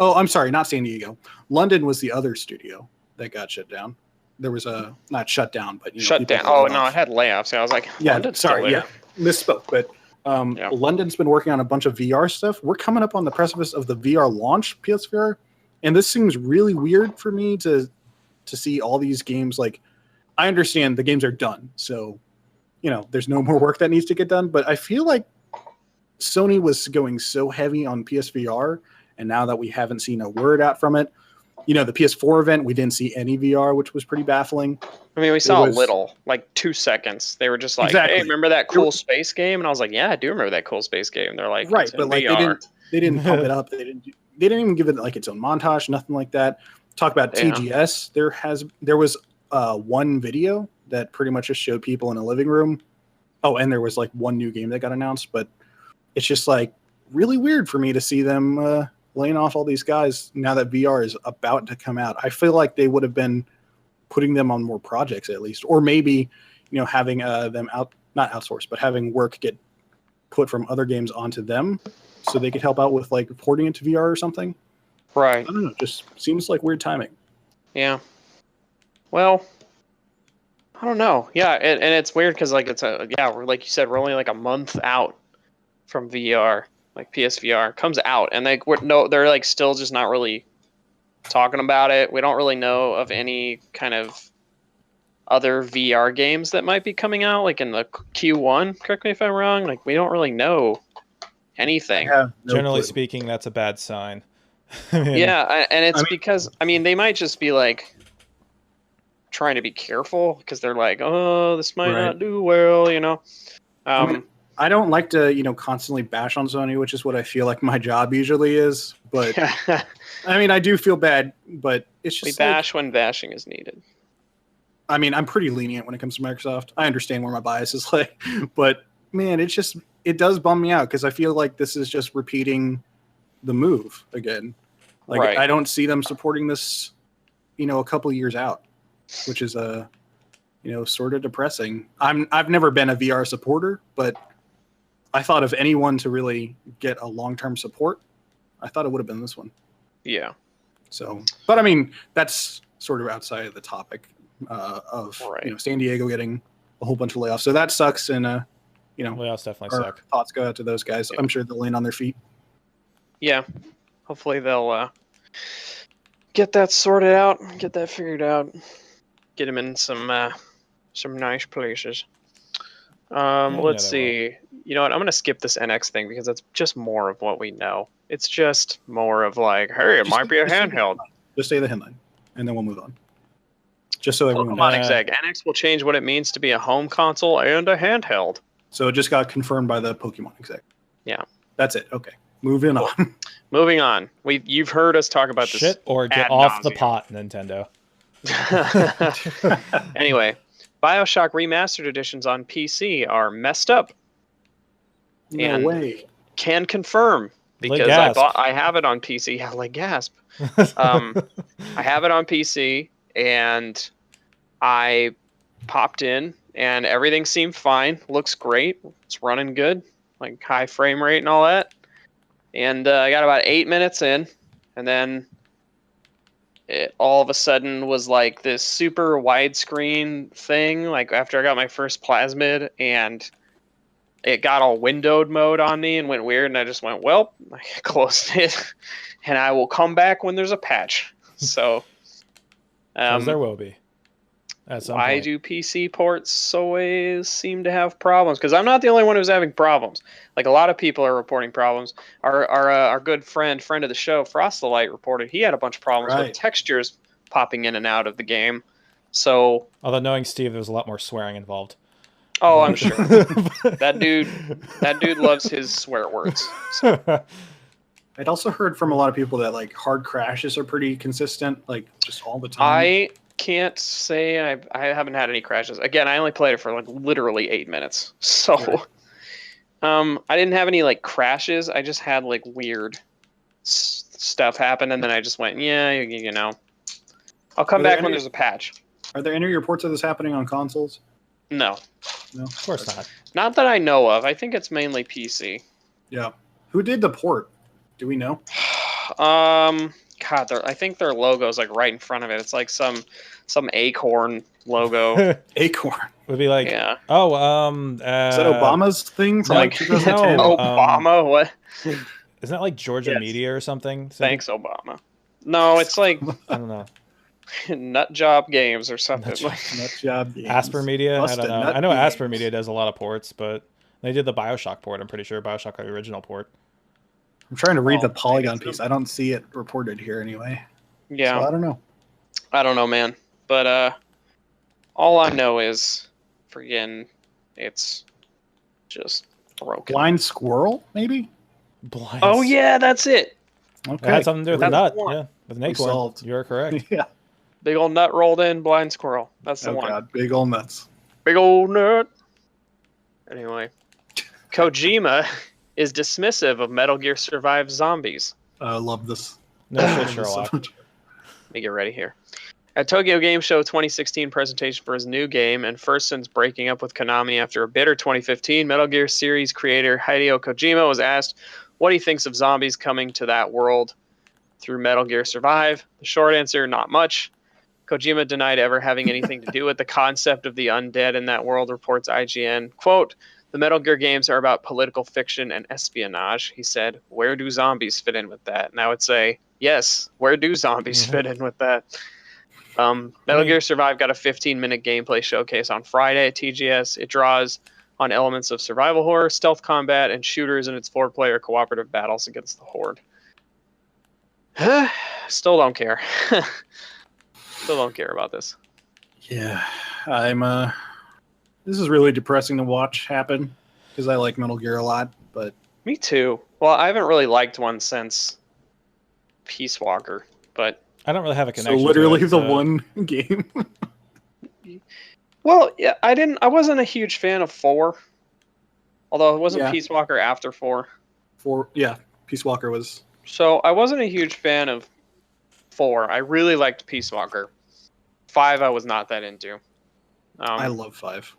I'm sorry, not San Diego. London was the other studio that got shut down. There was a not shut down, but shut down. Oh no, it had layoffs. I was like, misspoke. But London's been working on a bunch of VR stuff. We're coming up on the precipice of the VR launch PSVR, and this seems really weird for me to see all these games. Like, I understand the games are done, so there's no more work that needs to get done. But I feel like Sony was going so heavy on PSVR, and now that we haven't seen a word out from it, the PS4 event, we didn't see any VR, which was pretty baffling. I mean, we saw a little, like 2 seconds. They were just like, "Hey, remember that cool space game?" And I was like, "Yeah, I do remember that cool space game." They're like, "Right," but like VR. they didn't pump it up. They didn't even give it like its own montage, nothing like that. Talk about TGS. There was one video that pretty much just showed people in a living room. Oh, and there was like one new game that got announced, but it's just like really weird for me to see them laying off all these guys now that VR is about to come out. I feel like they would have been putting them on more projects at least, or maybe having them not outsourced, but having work get put from other games onto them so they could help out with like porting into VR or something. Right. I don't know. Just seems like weird timing. Yeah. Well, I don't know. Yeah, and it's weird because like we're like you said, we're only like a month out from VR. Like PSVR comes out, and they're like still just not really talking about it. We don't really know of any kind of other VR games that might be coming out, like in the Q1. Correct me if I'm wrong. Like we don't really know anything. Generally speaking, that's a bad sign. And it's because they might just be like trying to be careful because they're like, oh, this might not do well, I don't like to, constantly bash on Sony, which is what I feel like my job usually is. But I do feel bad, but it's just we bash when bashing is needed. I'm pretty lenient when it comes to Microsoft. I understand where my bias is like, but man, it does bum me out because I feel like this is just repeating the move again. Like I don't see them supporting this, a couple years out, which is sort of depressing. I've never been a VR supporter, but I thought if anyone to really get a long-term support, I thought it would have been this one. Yeah. So, but that's sort of outside of the topic of San Diego getting a whole bunch of layoffs. So that sucks, and layoffs definitely suck. Thoughts go out to those guys. Yeah. I'm sure they'll land on their feet. Yeah. Hopefully they'll get that sorted out, get that figured out, get them in some nice places. Let's see. You know what? I'm going to skip this NX thing because it's just more of what we know. It's just more of like, hey, it might be a handheld. Just say the headline, and then we'll move on. Just so everyone knows. Exec. NX will change what it means to be a home console and a handheld. So it just got confirmed by the Pokemon exec. Yeah. That's it. Okay. Moving on. moving on. You've heard us talk about this. Shit or get off the pot, Nintendo. Anyway, BioShock Remastered editions on PC are messed up. No way. Can confirm because I have it on PC. Yeah, like gasp. I have it on PC and I popped in and everything seemed fine. Looks great. It's running good, like high frame rate and all that. And I got about 8 minutes in, and then it all of a sudden was like this super widescreen thing. Like after I got my first plasmid, and it got all windowed mode on me and went weird, and I just went, well, I closed it, and I will come back when there's a patch. So, there will be. Why do PC ports always seem to have problems? Because I'm not the only one who's having problems. Like a lot of people are reporting problems. Our good friend of the show, Frostalight, reported he had a bunch of problems with textures popping in and out of the game. So, although knowing Steve, there's a lot more swearing involved. Oh, I'm sure. That dude loves his swear words. So. I'd also heard from a lot of people that like hard crashes are pretty consistent, like just all the time. I can't say I haven't had any crashes. Again, I only played it for like literally 8 minutes. So I didn't have any like crashes. I just had like weird stuff happen, and then I just went, yeah, you know. I'll come back when there's a patch. Are there any reports of this happening on consoles? No. No, of course not. Not that I know of. I think it's mainly PC. Yeah. Who did the port? Do we know? God, I think their logo's like right in front of it. It's like some acorn logo. Acorn would be like, yeah. Is that Obama's thing from like 2010? Obama, what? Isn't that like Georgia Media or something? Thanks, Obama. No, it's like I don't know. Nut Job Games or something. Nut Job Games. Asper Media. I don't know. I know Asper Media does a lot of ports, but they did the BioShock port. I'm pretty sure BioShock the original port. I'm trying to read the Polygon piece. I don't see it reported here anyway. Yeah. So I don't know. I don't know, man. But all I know is friggin' it's just broken. Blind Squirrel, maybe? Oh yeah, that's it. Okay. It had something to do with the nut. Yeah. With an acorn. Solved. You're correct. Yeah. Big old nut rolled in, blind squirrel. That's the one. God, big old nuts. Big old nut. Anyway, Kojima is dismissive of Metal Gear Survive Zombies. I love this. No shit, Sherlock. Let me get ready here. At Tokyo Game Show 2016 presentation for his new game, and first since breaking up with Konami after a bitter 2015, Metal Gear series creator Hideo Kojima was asked what he thinks of zombies coming to that world through Metal Gear Survive. The short answer, not much. Kojima denied ever having anything to do with the concept of the undead in that world, reports IGN. Quote, the Metal Gear games are about political fiction and espionage, he said. Where do zombies fit in with that? And I would say, yes, where do zombies fit in with that? Metal Gear Survive got a 15-minute gameplay showcase on Friday at TGS. It draws on elements of survival horror, stealth combat, and shooters in its 4-player cooperative battles against the Horde. Still don't care. Still don't care about this. Yeah, this is really depressing to watch happen because I like Metal Gear a lot, but me too. Well, I haven't really liked one since Peace Walker, but I don't really have a connection. So literally the one game. Well, yeah, I wasn't a huge fan of 4. Although it wasn't Peace Walker after 4. 4, yeah, Peace Walker was. So I wasn't a huge fan of 4. I really liked Peace Walker. 5 I was not that into. I love 5.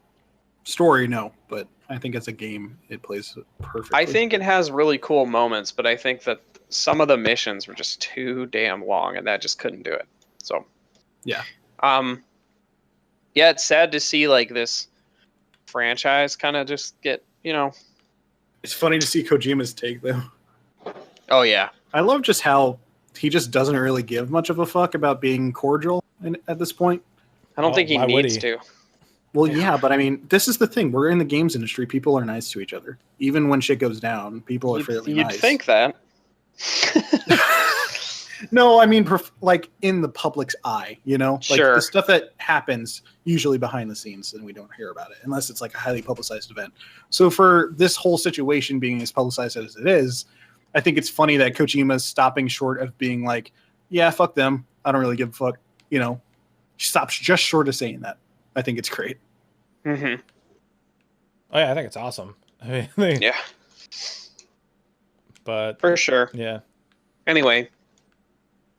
Story, no, but I think as a game it plays perfectly. I think it has really cool moments, but I think that some of the missions were just too damn long, and that just couldn't do it. So, yeah. Yeah, it's sad to see like this franchise kind of just get, It's funny to see Kojima's take though. Oh yeah. I love just how he just doesn't really give much of a fuck about being cordial at this point. I don't think he needs to. Well, yeah, but I mean, this is the thing. We're in the games industry. People are nice to each other. Even when shit goes down, people are fairly nice. You'd think that. No, I mean, like in the public's eye, Like sure. The stuff that happens usually behind the scenes and we don't hear about it unless it's like a highly publicized event. So for this whole situation being as publicized as it is, I think it's funny that Kojima's stopping short of being like, yeah, fuck them. I don't really give a fuck. You know, he stops just short of saying that. I think it's great. Mm-hmm. Oh yeah, I think it's awesome. I mean, Yeah. But for sure. Yeah. Anyway,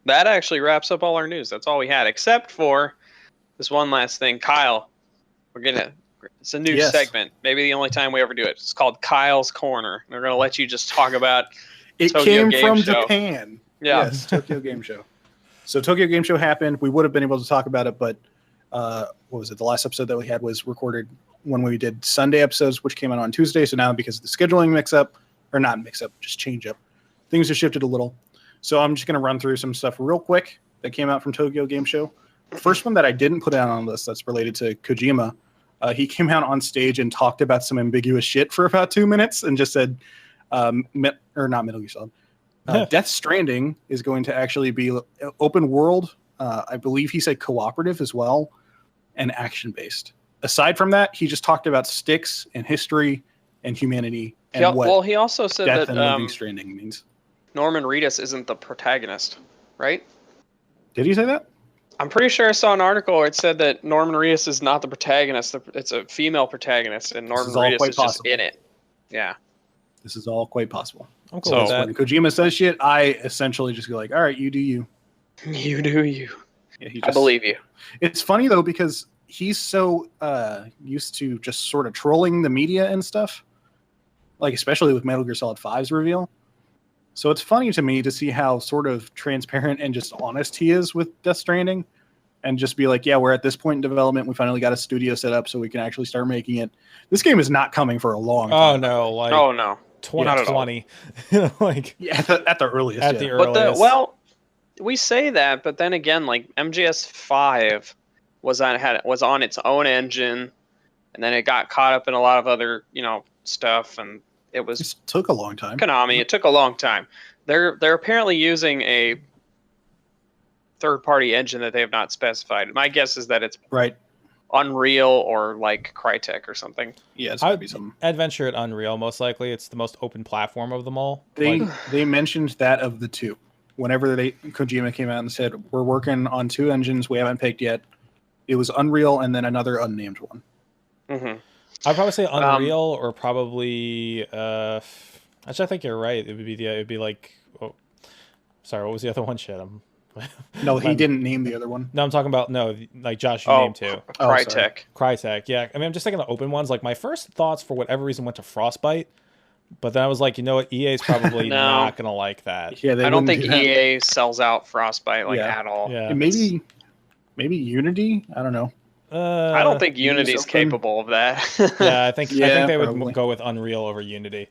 that actually wraps up all our news. That's all we had, except for this one last thing. Kyle, it's a new segment. Maybe the only time we ever do it. It's called Kyle's Corner. We're gonna let you just talk about it Tokyo came Game from Show. Japan. Yeah. Yes, Tokyo Game Show. So Tokyo Game Show happened. We would have been able to talk about it, but what was it? The last episode that we had was recorded when we did Sunday episodes, which came out on Tuesday. So now because of the scheduling mix-up, or not mix-up, just change up, things have shifted a little. So I'm just going to run through some stuff real quick that came out from Tokyo Game Show. The first one that I didn't put out on the list that's related to Kojima, he came out on stage and talked about some ambiguous shit for about 2 minutes and just said, not Metal Gear Solid. Death Stranding is going to actually be open world. I believe he said cooperative as well, and action-based. Aside from that, he just talked about sticks and history and humanity. And he also said death that and living stranding means. Norman Reedus isn't the protagonist, right? Did he say that? I'm pretty sure I saw an article where it said that Norman Reedus is not the protagonist. It's a female protagonist, and Norman Reedus is just in it. Yeah. This is all quite possible. I'm cool with that. When Kojima says shit, I essentially just go like, all right, you do you. You do you. Yeah, I believe you. It's funny, though, because he's so used to just sort of trolling the media and stuff, like especially with Metal Gear Solid 5's reveal. So it's funny to me to see how sort of transparent and just honest he is with Death Stranding, and just be like, yeah, we're at this point in development. We finally got a studio set up so we can actually start making it. This game is not coming for a long time. Oh, no. 2020. Like, yeah, at the earliest. At the earliest. Well, we say that, but then again, like MGS 5 was on its own engine, and then it got caught up in a lot of other, stuff, and it took a long time. Konami, it took a long time. They're apparently using a third-party engine that they have not specified. My guess is that it's right. Unreal or like Crytek or something. Yeah, it's gonna be something. I'd venture at Unreal, most likely. It's the most open platform of them all. They mentioned that of the two. Whenever Kojima came out and said, we're working on two engines we haven't picked yet, it was Unreal and then another unnamed one. Mm-hmm. I'd probably say Unreal or probably actually I think you're right. It'd be like sorry, what was the other one? Shit, No, he didn't name the other one. No, I'm talking about like Josh, you named too. Crytek. Crytek, yeah. I mean, I'm just thinking the open ones. Like my first thoughts for whatever reason went to Frostbite, but then I was like, you know what, EA is probably not gonna like that. Yeah, I don't think EA sells out Frostbite at all. Yeah, maybe Unity. I don't know. I don't think Unity's capable of that. Yeah, I think they would go with Unreal over Unity.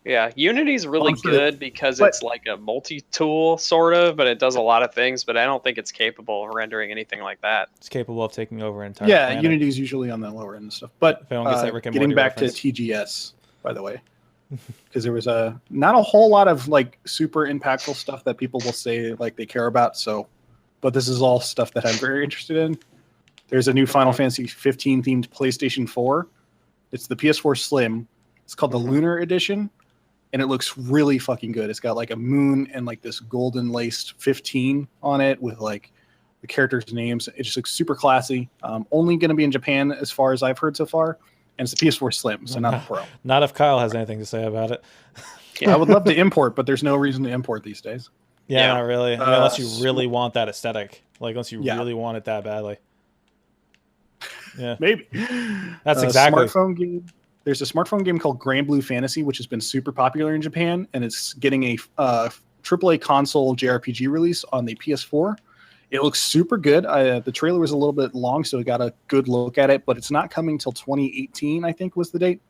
Yeah, Unity's really good because it's like a multi-tool sort of, but it does a lot of things, but I don't think it's capable of rendering anything like that. It's capable of taking over an entire planet. Unity's usually on the lower end and stuff. But getting back to TGS, by the way, because there was not a whole lot of like super impactful stuff that people will say like they care about. But this is all stuff that I'm very interested in. There's a new Final Fantasy 15 themed PlayStation 4. It's the PS4 Slim. It's called the Lunar Edition. And it looks really fucking good. It's got like a moon and like this golden laced 15 on it with like the characters' names. It just looks super classy. Only going to be in Japan as far as I've heard so far. And it's the PS4 Slim, so not the Pro. Not if Kyle has anything to say about it. Yeah, I would love to import, but there's no reason to import these days. Yeah, not really. I mean, unless you really want that aesthetic. Like, unless you really want it that badly. Yeah. Maybe. That's exactly. Smartphone game. There's a smartphone game called Grand Blue Fantasy, which has been super popular in Japan, and it's getting a AAA console JRPG release on the PS4. It looks super good. The trailer was a little bit long, so I got a good look at it, but it's not coming till 2018, I think was the date,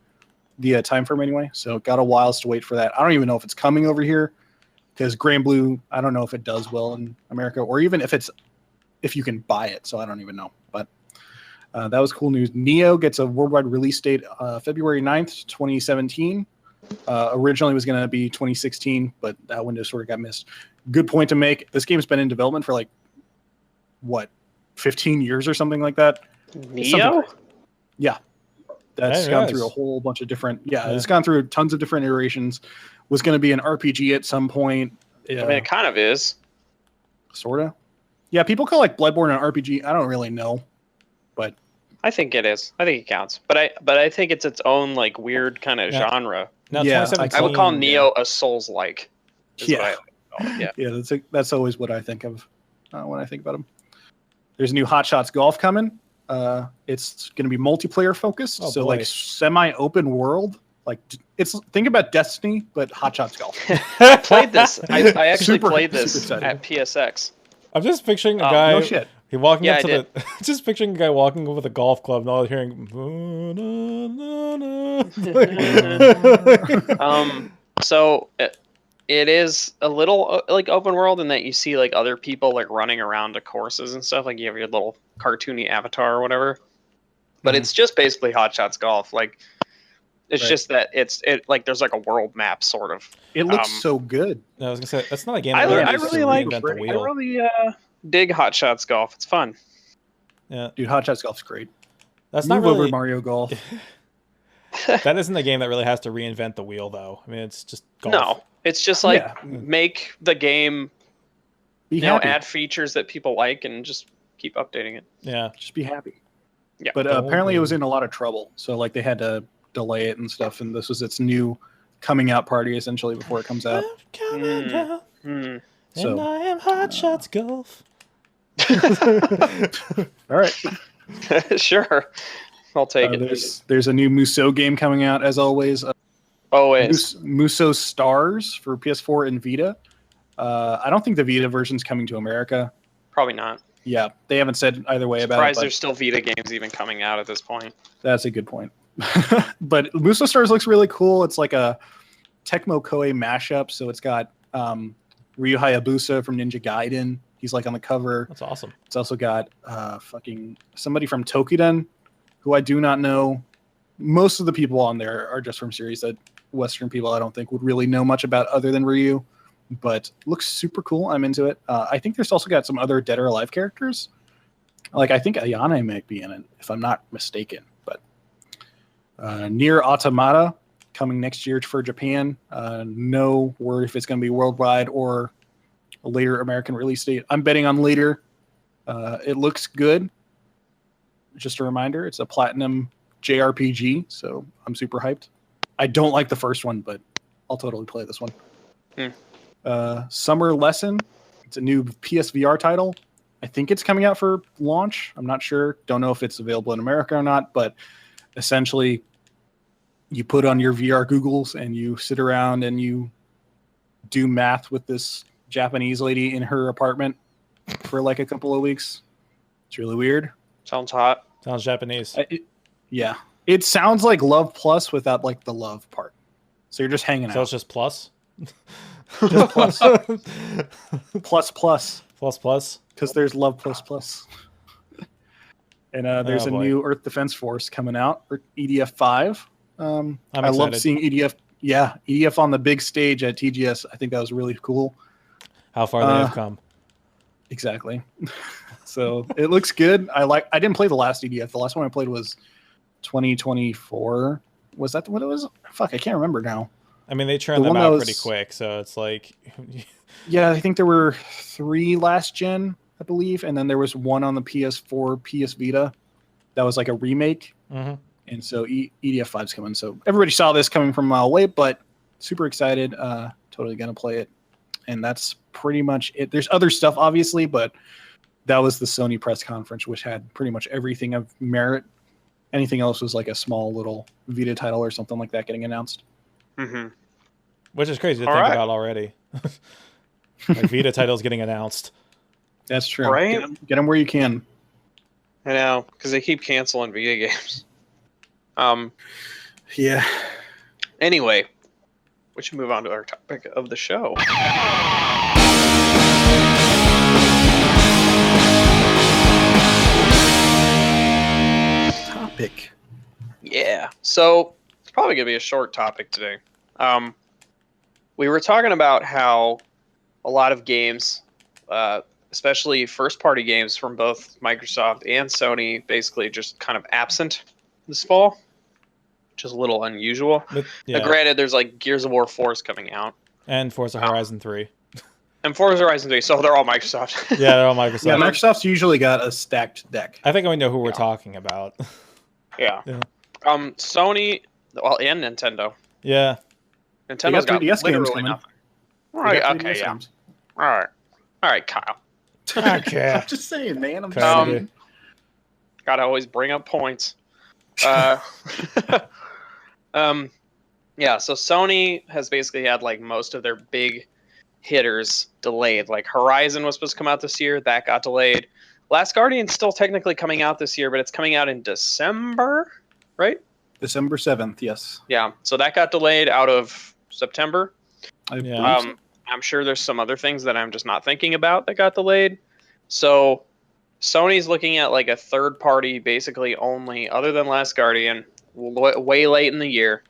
the time frame anyway. So got a while to wait for that. I don't even know if it's coming over here because Grand Blue, I don't know if it does well in America or even if you can buy it. So I don't even know, but that was cool news. Neo gets a worldwide release date February 9th, 2017. Originally was going to be 2016, but that window sort of got missed. Good point to make. This game's been in development for 15 years or something like that. Neo? Yeah. that's gone through a whole bunch of different. Yeah, it's gone through tons of different iterations. Was going to be an RPG at some point. I mean, it kind of is. Sorta. Yeah, people call like Bloodborne an RPG. I don't really know, but I think it is. I think it counts. But I think it's its own like weird kind of genre. Now, I would call Neo a Souls-like. Yeah, that's always what I think of when I think about them. There's a new Hot Shots Golf coming. It's going to be multiplayer focused, like semi-open world. Like think about Destiny, but Hot Shots Golf. I played this. I actually played this at PSX. I'm just picturing a guy. No shit. Just picturing a guy walking over the golf club and all hearing. So it is a little like open world in that you see like other people like running around to courses and stuff. Like you have your little cartoony avatar or whatever. But it's just basically Hot Shots Golf. Like it's just that it like there's like a world map sort of. It looks so good. I was gonna say that's not a game. I really dig Hot Shots Golf. It's fun. Yeah, dude, Hot Shots Golf's great. That's Move not really over Mario Golf. That isn't a game that really has to reinvent the wheel, though. I mean, it's just golf. No, it's just like make the game. Add features that people like and just keep updating it. Yeah, just be happy. Yeah, but apparently it was in a lot of trouble, so like they had to delay it and stuff. And this was its new coming out party essentially before it comes out. So I am Hot Shots Golf. All right. Sure. I'll take it. There's a new Musou game coming out, as always. Musou Stars for PS4 and Vita. I don't think the Vita version's coming to America. Probably not. Yeah, they haven't said either way about it. Surprised there's still Vita games even coming out at this point. That's a good point. But Musou Stars looks really cool. It's like a Tecmo Koei mashup, so it's got Ryu Hayabusa from Ninja Gaiden. He's like on the cover. That's awesome. It's also got fucking somebody from Tokiden, who I do not know. Most of the people on there are just from series that Western people I don't think would really know much about other than Ryu. But looks super cool. I'm into it. I think there's also got some other Dead or Alive characters. Like I think Ayane might be in it, if I'm not mistaken. But Nier Automata coming next year for Japan. No word if it's going to be worldwide or a later American release date. I'm betting on later. It looks good. Just a reminder, it's a platinum JRPG, so I'm super hyped. I don't like the first one, but I'll totally play this one. Summer Lesson. It's a new PSVR title. I think it's coming out for launch. I'm not sure. Don't know if it's available in America or not, but essentially you put on your VR googles and you sit around and you do math with this Japanese lady in her apartment for like a couple of weeks. It's really weird. Sounds hot. Sounds Japanese. Yeah. It sounds like Love Plus without like the love part. So you're just hanging out. So it's just plus? Just plus. plus. Because there's Love Plus. And there's a new Earth Defense Force coming out, or EDF 5. I love seeing EDF. Yeah, EDF on the big stage at TGS. I think that was really cool. How far they have come. Exactly. So it looks good. I didn't play the last EDF. The last one I played was 2024. Was that what it was? Fuck, I can't remember now. I mean, they churn them out pretty quick, so it's like... Yeah, I think there were 3 last gen, I believe, and then there was one on the PS4, PS Vita. That was like a remake. Mm-hmm. And so EDF 5's coming. So everybody saw this coming from a mile away, but super excited. Totally going to play it. And that's pretty much it. There's other stuff, obviously, but that was the Sony press conference, which had pretty much everything of merit. Anything else was like a small little Vita title or something like that getting announced. Mm-hmm. Which is crazy to think about already. Like Vita titles getting announced. That's true. Right? Get them where you can. I know, because they keep canceling Vita games. Yeah. Anyway, we should move on to our topic of the show. Topic. Yeah. So it's probably going to be a short topic today. We were talking about how a lot of games, especially first-party games from both Microsoft and Sony, basically just kind of absent this fall. which is a little unusual. But, Now, granted, there's like Gears of War 4's coming out. And Forza Horizon 3. And Forza Horizon 3, so they're all Microsoft. Yeah, they're all Microsoft. Yeah, Microsoft's usually got a stacked deck. I think I know who we're talking about. Yeah. Sony, well, and Nintendo. Yeah. Nintendo's got 3DS literally games nothing. Right, okay, yeah. Games. All right, Kyle. Okay. I'm just saying, man. I'm just saying. Gotta always bring up points. Yeah, so Sony has basically had like most of their big hitters delayed. Like Horizon was supposed to come out this year, that got delayed. Last Guardian's still technically coming out this year, but it's coming out in December, right? December 7th, yes. Yeah, so that got delayed out of September. Yeah. I'm sure there's some other things that I'm just not thinking about that got delayed. So Sony's looking at like a third party, basically only, other than Last Guardian, way late in the year,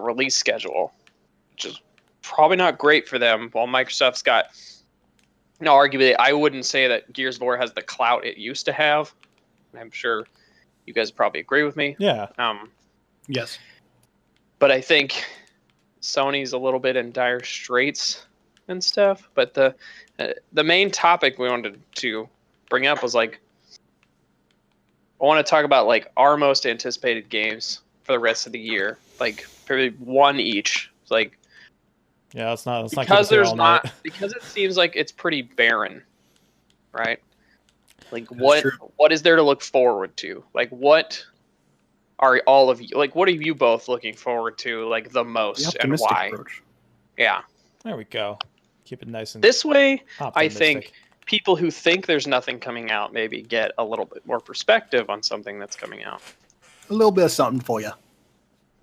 release schedule, which is probably not great for them. While Microsoft's got, arguably, I wouldn't say that Gears of War has the clout it used to have. I'm sure you guys probably agree with me. Yeah. Yes. But I think Sony's a little bit in dire straits and stuff. But the main topic we wanted to bring up was like, I want to talk about like our most anticipated games for the rest of the year, like probably one each. It's like, yeah, let's not because there's not because it seems like it's pretty barren, right? Like what is there to look forward to? Like what are all of you like? What are you both looking forward to like the most and why? Approach. Yeah, there we go. Keep it nice and this way. optimistic. I think people who think there's nothing coming out maybe get a little bit more perspective on something that's coming out. A little bit of something for you.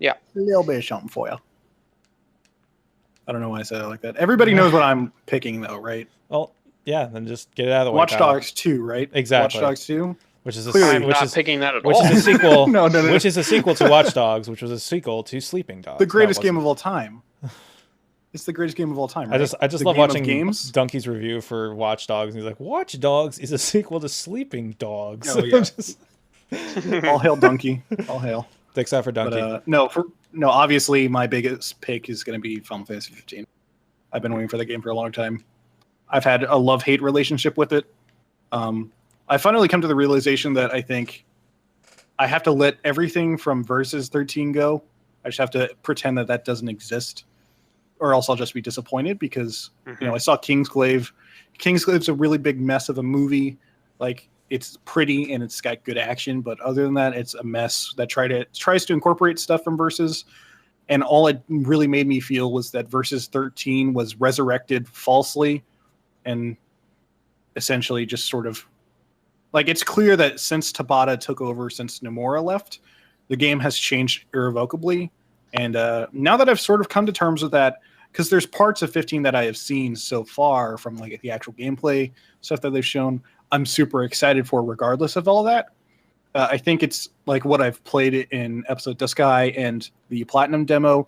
Yeah, a little bit of something for you. I don't know why I said it like that. Everybody knows what I'm picking, though, right? Well, yeah, then just get it out of the way. Watch Dogs 2, right? Exactly. Watch Dogs 2, which is picking that at all. Which is a sequel. No. Which is a sequel to Watch Dogs, which was a sequel to Sleeping Dogs. The greatest game of all time. It's the greatest game of all time. Right? I just love watching Donkey's review for Watch Dogs, and he's like, "Watch Dogs is a sequel to Sleeping Dogs." Oh yeah. All hail Donkey. All hail. Except for Donkey. But, obviously my biggest pick is going to be Final Fantasy 15. I've been waiting for that game for a long time. I've had a love-hate relationship with it. I finally come to the realization that I think I have to let everything from Versus 13 go. I just have to pretend that doesn't exist, or else I'll just be disappointed because I saw Kingsglaive. Kingsglaive's a really big mess of a movie. Like, it's pretty and it's got good action, but other than that, it's a mess that tries to incorporate stuff from Versus. And all it really made me feel was that Versus 13 was resurrected falsely and essentially just sort of like, it's clear that since Tabata took over, since Nomura left, the game has changed irrevocably. And now that I've sort of come to terms with that, because there's parts of 15 that I have seen so far from like the actual gameplay stuff that they've shown, I'm super excited for regardless of all that. I think it's like what I've played it in Episode Duskai and the Platinum demo.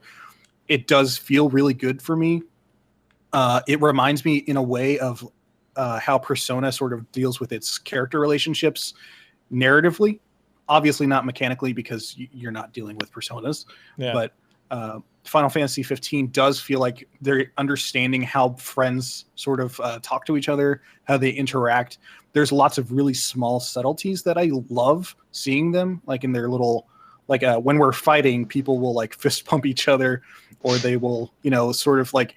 It does feel really good for me. It reminds me in a way of how Persona sort of deals with its character relationships narratively. Obviously not mechanically because you're not dealing with personas. Yeah. But Final Fantasy 15 does feel like they're understanding how friends sort of talk to each other, how they interact. There's lots of really small subtleties that I love seeing them, like in their little, like when we're fighting, people will like fist pump each other, or they will, sort of like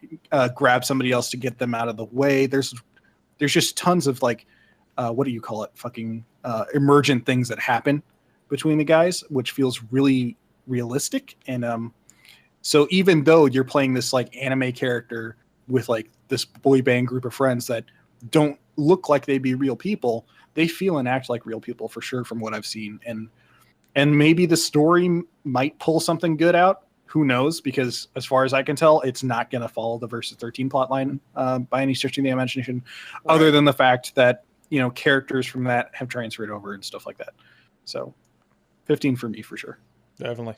grab somebody else to get them out of the way. There's just tons of like, what do you call it? Fucking emergent things that happen between the guys, which feels really realistic. And so even though you're playing this like anime character with like this boy band group of friends that don't look like they'd be real people, they feel and act like real people for sure from what I've seen. And maybe the story might pull something good out. Who knows? Because as far as I can tell, it's not going to follow the Versus 13 plotline by any stretch of the imagination, right, other than the fact that, characters from that have transferred over and stuff like that. So 15 for me for sure. Definitely.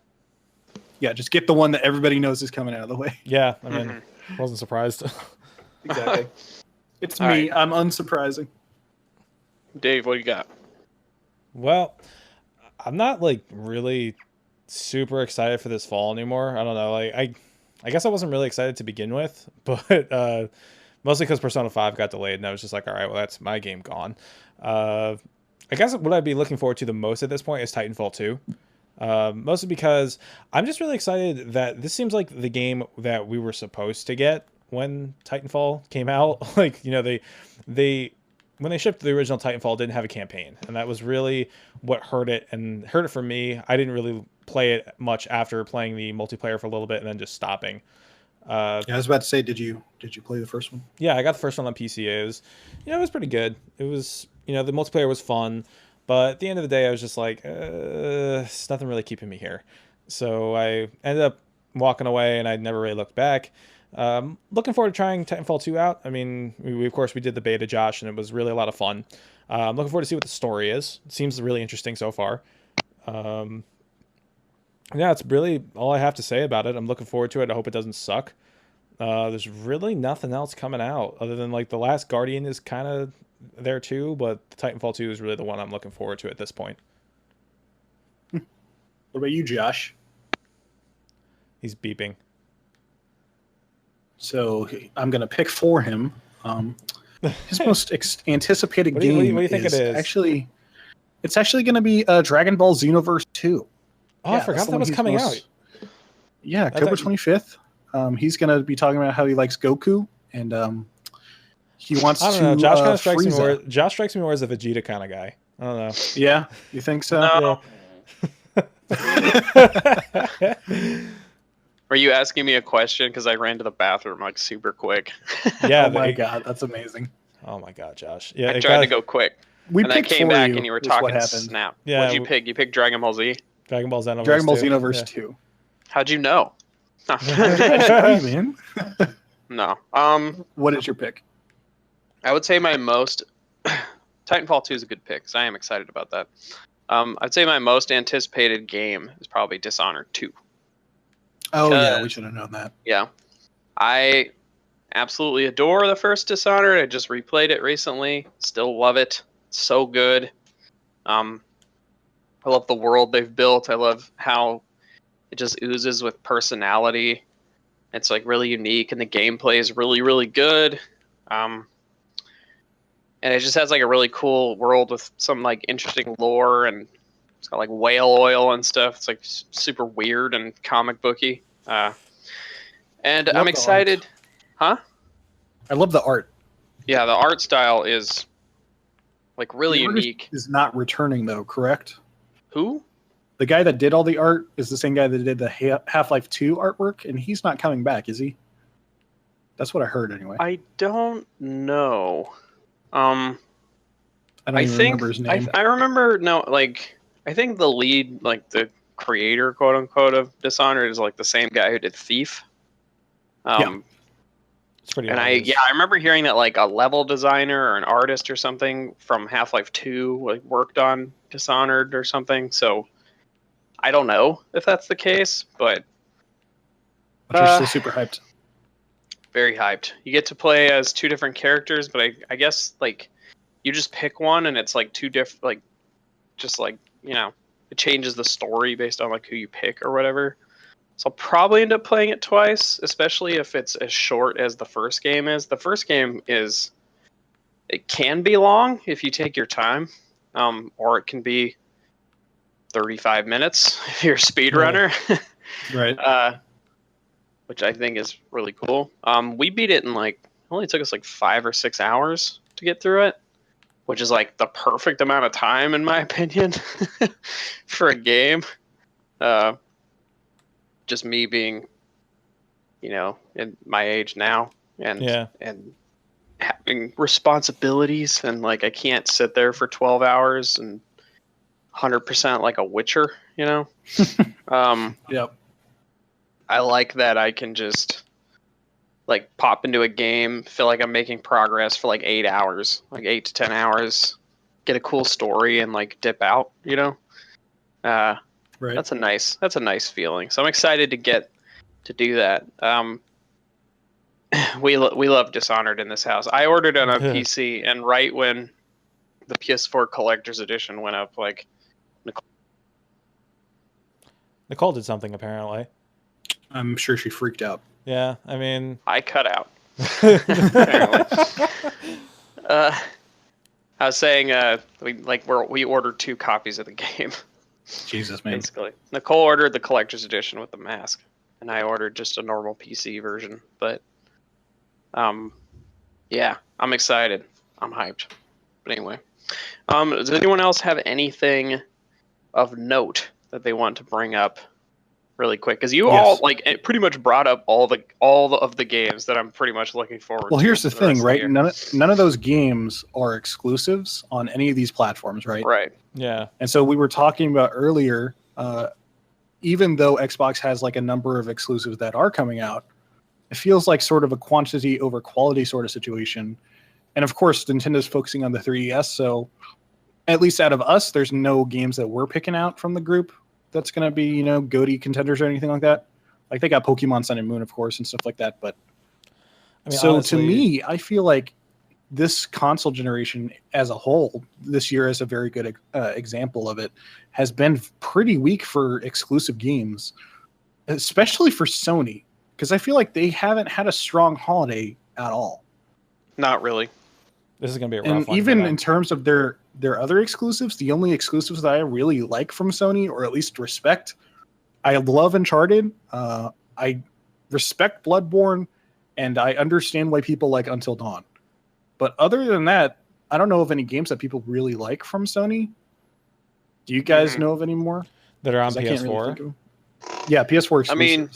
Yeah, just get the one that everybody knows is coming out of the way. Yeah, I mean, wasn't surprised. Exactly. It's all me. Right. I'm unsurprising. Dave, what do you got? Well, I'm not like really super excited for this fall anymore. I don't know. Like I guess I wasn't really excited to begin with, but mostly because Persona 5 got delayed, and I was just like, all right, well, that's my game gone. I guess what I'd be looking forward to the most at this point is Titanfall 2. Mostly because I'm just really excited that this seems like the game that we were supposed to get when Titanfall came out. Like, you know, they when they shipped the original Titanfall, it didn't have a campaign, and that was really what hurt it for me. I didn't really play it much after playing the multiplayer for a little bit and then just stopping. Yeah, I was about to say, did you play the first one? Yeah, I got the first one on PC. It was, it was pretty good. It was, the multiplayer was fun, but at the end of the day, I was just like, there's nothing really keeping me here. So I ended up walking away, and I never really looked back. Looking forward to trying Titanfall 2 out. I mean, we of course we did the beta, Josh, and it was really a lot of fun. I'm looking forward to see what the story is. It seems really interesting so far. Yeah, it's really all I have to say about it. I'm looking forward to it. I hope it doesn't suck. There's really nothing else coming out other than like The Last Guardian is kind of there too, but Titanfall 2 is really the one I'm looking forward to at this point. What about you, Josh? He's beeping. So I'm going to pick for him. His most anticipated game what do you think it is? It's actually going to be Dragon Ball Xenoverse 2. Oh, yeah, I forgot that was coming out. Yeah, October 25th. He's going to be talking about how he likes Goku, and he wants to. I don't know. Josh kind of strikes me more. Josh strikes me more as a Vegeta kind of guy. I don't know. Yeah, you think so? No. Yeah. Are you asking me a question? Because I ran to the bathroom like super quick. Yeah. Oh my god, that's amazing. Oh my god, Josh. Yeah, I tried to go quick. And I came back and you were talking Snap. Yeah, What'd you pick? You picked Dragon Ball Z? Dragon Ball Xenoverse. Dragon Ball Xenoverse 2. How'd you know? Man. No. What is your pick? I would say my most Titanfall 2 is a good pick, so I am excited about that. I'd say my most anticipated game is probably Dishonored 2. Oh yeah, we should have known that. Yeah. I absolutely adore the first Dishonored. I just replayed it recently. Still love it. It's so good. I love the world they've built. I love how it just oozes with personality. It's like really unique, and the gameplay is really, really good. And it just has like a really cool world with some like interesting lore, and it's got like whale oil and stuff. It's like super weird and comic booky. And I'm excited. Huh? I love the art. Yeah, the art style is like really unique. Is not returning though, correct? Who? The guy that did all the art is the same guy that did the Half-Life 2 artwork, and he's not coming back, is he? That's what I heard anyway. I don't know. I don't even remember his name. I remember I think the lead, like the creator, quote unquote, of Dishonored is like the same guy who did Thief. Yeah. It's pretty and obvious. I remember hearing that like a level designer or an artist or something from Half-Life 2 like worked on Dishonored or something. So I don't know if that's the case, but you're still super hyped. Very hyped. You get to play as two different characters, but I guess like you just pick one, and it's like two different, like just like, it changes the story based on like who you pick or whatever. So I'll probably end up playing it twice, especially if it's as short as the first game is. The first game it can be long if you take your time, or it can be 35 minutes if you're a speedrunner. Right. Which I think is really cool. We beat it in it only took us like 5 or 6 hours to get through it, which is like the perfect amount of time in my opinion for a game. Just me being, in my age now, and having responsibilities, and like I can't sit there for 12 hours and 100% like a Witcher, Yep. I like that I can just like pop into a game, feel like I'm making progress for like 8 hours, like 8 to 10 hours, get a cool story, and like dip out, Right. That's a nice feeling. So I'm excited to get to do that. We love Dishonored in this house. I ordered it on PC, and right when the PS4 Collector's Edition went up, like Nicole did something apparently. I'm sure she freaked out. Yeah, I mean, I cut out. I was saying, we ordered 2 copies of the game. Jesus, man. Basically, Nicole ordered the collector's edition with the mask, and I ordered just a normal PC version. But, yeah, I'm excited. I'm hyped. But anyway, does anyone else have anything of note that they want to bring up really quick? Because you all pretty much brought up all of the games that I'm pretty much looking forward to. Well, here's the thing, right? None of those games are exclusives on any of these platforms, right? Right. Yeah. And so we were talking about earlier, even though Xbox has like a number of exclusives that are coming out, it feels like sort of a quantity over quality sort of situation. And of course, Nintendo's focusing on the 3DS, so at least out of us, there's no games that we're picking out from the group that's going to be, GOTY contenders or anything like that. Like, they got Pokemon Sun and Moon, of course, and stuff like that. But I mean, so honestly, to me, I feel like this console generation as a whole, this year is a very good example of it, has been pretty weak for exclusive games, especially for Sony, because I feel like they haven't had a strong holiday at all. Not really. This is going to be a rough and one. Even in terms of their other exclusives, the only exclusives that I really like from Sony, or at least respect, I love Uncharted. I respect Bloodborne, and I understand why people like Until Dawn. But other than that, I don't know of any games that people really like from Sony. Do you guys know of any more that are on PS4? Really yeah, PS4 exclusives. I mean,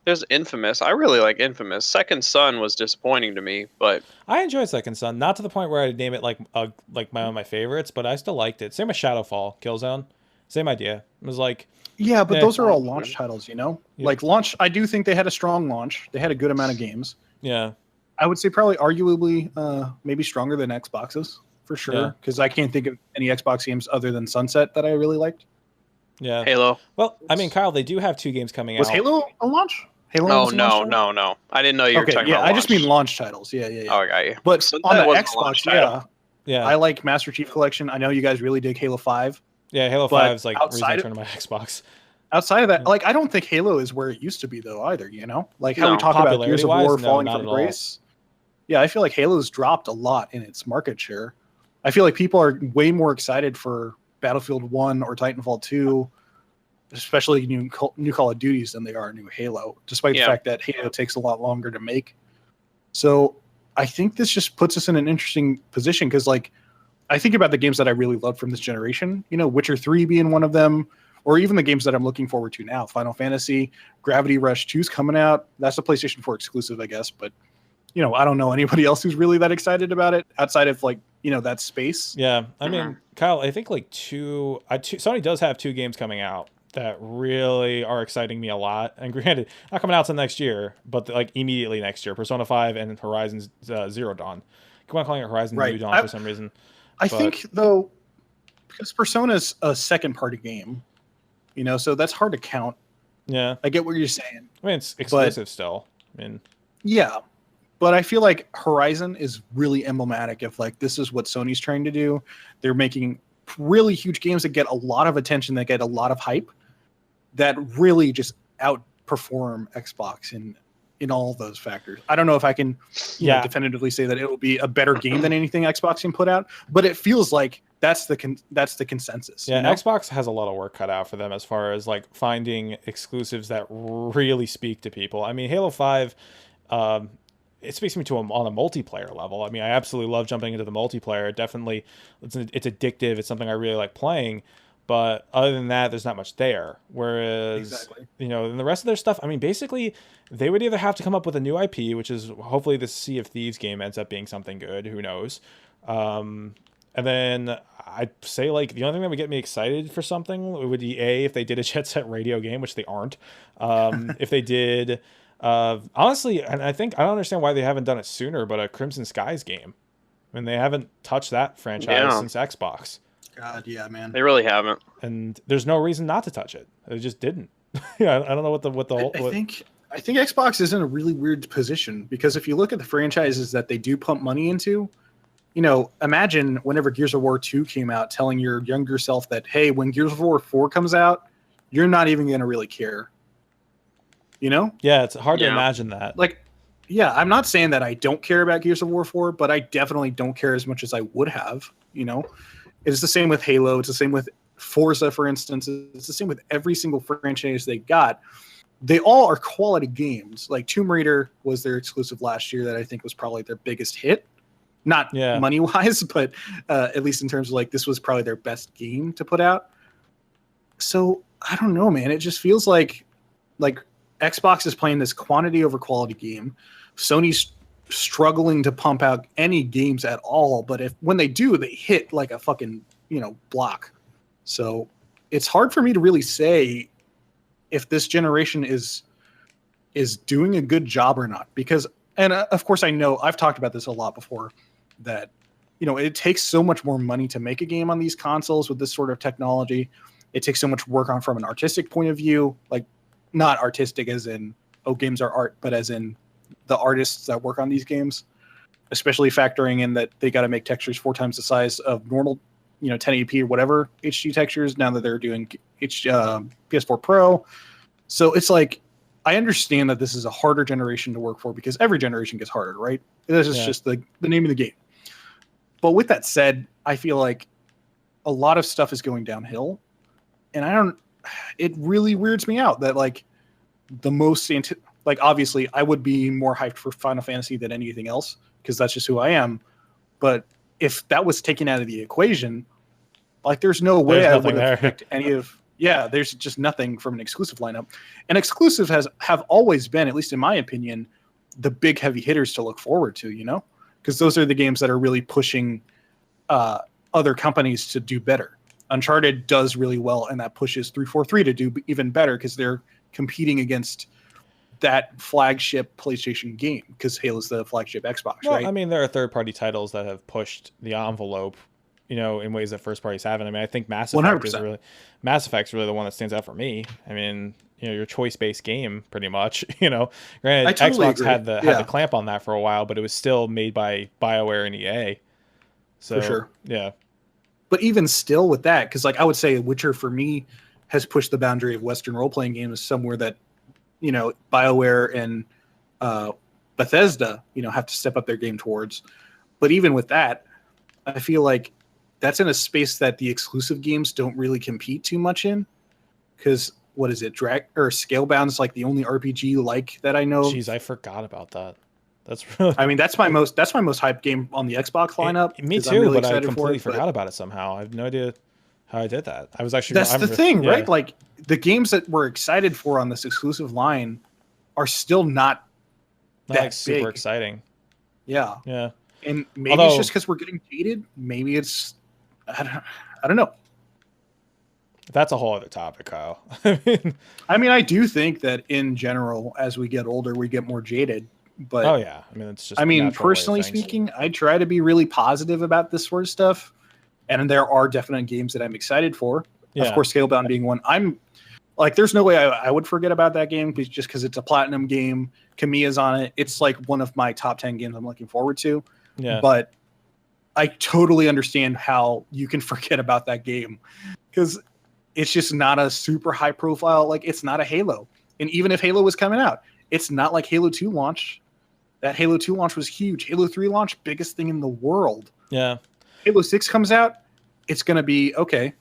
there's Infamous. I really like Infamous. Second Son was disappointing to me, but I enjoyed Second Son. Not to the point where I'd name it like one of my favorites, but I still liked it. Same with Shadowfall, Killzone. Same idea. It was like, yeah, but those are all launch titles, Yeah. Like launch. I do think they had a strong launch. They had a good amount of games. Yeah. I would say probably arguably maybe stronger than Xbox's for sure, because I can't think of any Xbox games other than Sunset that I really liked. Yeah. Halo. Well, I mean, Kyle, they do have 2 games coming out. Was Halo a launch? Halo No. I didn't know you were talking about I just mean launch titles. Yeah. Oh, I got you. But Sunset on the wasn't a Xbox, launch title. Yeah. I like Master Chief Collection. I know you guys really dig Halo 5. Yeah, Halo 5 is like the reason I turned to my Xbox. Outside of that, like, I don't think Halo is where it used to be, though, either, Like how we talk about Gears of War falling from grace. Yeah, I feel like Halo's dropped a lot in its market share. I feel like people are way more excited for Battlefield 1 or Titanfall 2, especially new Call of Duties, than they are new Halo, despite the fact that Halo takes a lot longer to make. So I think this just puts us in an interesting position, because, like, I think about the games that I really love from this generation, Witcher 3 being one of them, or even the games that I'm looking forward to now. Final Fantasy, Gravity Rush 2 is coming out. That's a PlayStation 4 exclusive, I guess, but I don't know anybody else who's really that excited about it outside of that space. Yeah, I mean, Kyle, I think Sony does have 2 games coming out that really are exciting me a lot. And granted, not coming out till next year, but immediately next year. Persona 5 and Horizon Zero Dawn. Come on, calling it Horizon New Dawn for some reason. I think though, because Persona's a second-party game, so that's hard to count. Yeah, I get what you're saying. I mean, it's exclusive still. I mean, yeah. But I feel like Horizon is really emblematic of this is what Sony's trying to do. They're making really huge games that get a lot of attention, that get a lot of hype, that really just outperform Xbox in all of those factors. I don't know if I can definitively say that it will be a better game than anything Xbox can put out, but it feels like that's the consensus. Yeah, Xbox has a lot of work cut out for them as far as finding exclusives that really speak to people. I mean, Halo 5, it speaks to me on a multiplayer level. I mean, I absolutely love jumping into the multiplayer. Definitely, it's addictive. It's something I really like playing. But other than that, there's not much there. Whereas, in the rest of their stuff, I mean, basically, they would either have to come up with a new IP, which is hopefully the Sea of Thieves game ends up being something good. Who knows? And then I'd say the only thing that would get me excited for something would be if they did a Jet Set Radio game, which they aren't. If they did. Honestly, and I don't understand why they haven't done it sooner, but a Crimson Skies game. I mean, they haven't touched that franchise since Xbox. God, yeah, man. They really haven't. And there's no reason not to touch it. They just didn't. I don't know what the whole... I think Xbox is in a really weird position, because if you look at the franchises that they do pump money into, imagine whenever Gears of War 2 came out, telling your younger self that, hey, when Gears of War 4 comes out, you're not even going to really care. You know? Yeah, it's hard to imagine that. Like, yeah, I'm not saying that I don't care about Gears of War 4, but I definitely don't care as much as I would have, you know? It's the same with Halo. It's the same with Forza, for instance. It's the same with every single franchise they got. They all are quality games. Like Tomb Raider was their exclusive last year that I think was probably their biggest hit. Not money-wise, but at least in terms of like this was probably their best game to put out. So I don't know, man. It just feels like Xbox is playing this quantity over quality game. Sony's struggling to pump out any games at all, but when they do, they hit like a fucking, block. So it's hard for me to really say if this generation is doing a good job or not, because, and of course I know I've talked about this a lot before, that, it takes so much more money to make a game on these consoles with this sort of technology. It takes so much work on from an artistic point of view, like not artistic as in, oh, games are art, but as in the artists that work on these games, especially factoring in that they got to make textures 4 times the size of normal, 1080p or whatever HD textures now that they're doing PS4 Pro. So it's like, I understand that this is a harder generation to work for because every generation gets harder, right? This is just the name of the game. But with that said, I feel like a lot of stuff is going downhill. And it really weirds me out that like obviously I would be more hyped for Final Fantasy than anything else because that's just who I am. But if that was taken out of the equation, like there's no way I would have picked any of. Yeah, there's just nothing from an exclusive lineup. And exclusive have always been, at least in my opinion, the big heavy hitters to look forward to, because those are the games that are really pushing other companies to do better. Uncharted does really well, and that pushes 343 to do even better because they're competing against that flagship PlayStation game because Halo's the flagship Xbox, right? I mean, there are third-party titles that have pushed the envelope, in ways that first parties haven't. I mean, I think Mass Effect is really the one that stands out for me. I mean, your choice-based game, pretty much. Granted, Xbox had the clamp on that for a while, but it was still made by BioWare and EA. So, for sure, yeah. But even still with that, because like I would say Witcher for me has pushed the boundary of Western role-playing games somewhere that, BioWare and Bethesda, have to step up their game towards. But even with that, I feel like that's in a space that the exclusive games don't really compete too much in. Because what is it? Scalebound is like the only RPG like that I know. Jeez, I forgot about that. That's really. I mean, that's my most hyped game on the Xbox lineup. Me too, really but I completely forgot about it somehow. I have no idea how I did that. I was actually. That's the thing, right? Like the games that we're excited for on this exclusive line are still not that like super exciting. Yeah, yeah. And maybe it's just because we're getting jaded. Maybe it's I don't know. That's a whole other topic, Kyle. I mean, I do think that in general, as we get older, we get more jaded. But oh yeah, I mean, it's just. I mean, personally speaking, I try to be really positive about this sort of stuff, and there are definite games that I'm excited for. Yeah. Of course, Scalebound being one. I'm like, there's no way I would forget about that game just because it's a platinum game. Kamiya's on it. It's like one of my top 10 games I'm looking forward to. Yeah. But I totally understand how you can forget about that game because it's just not a super high profile. Like, it's not a Halo. And even if Halo was coming out, it's not like Halo 2 launch. That Halo 2 launch was huge. Halo 3 launch, biggest thing in the world. Yeah. Halo 6 comes out, it's going to be okay.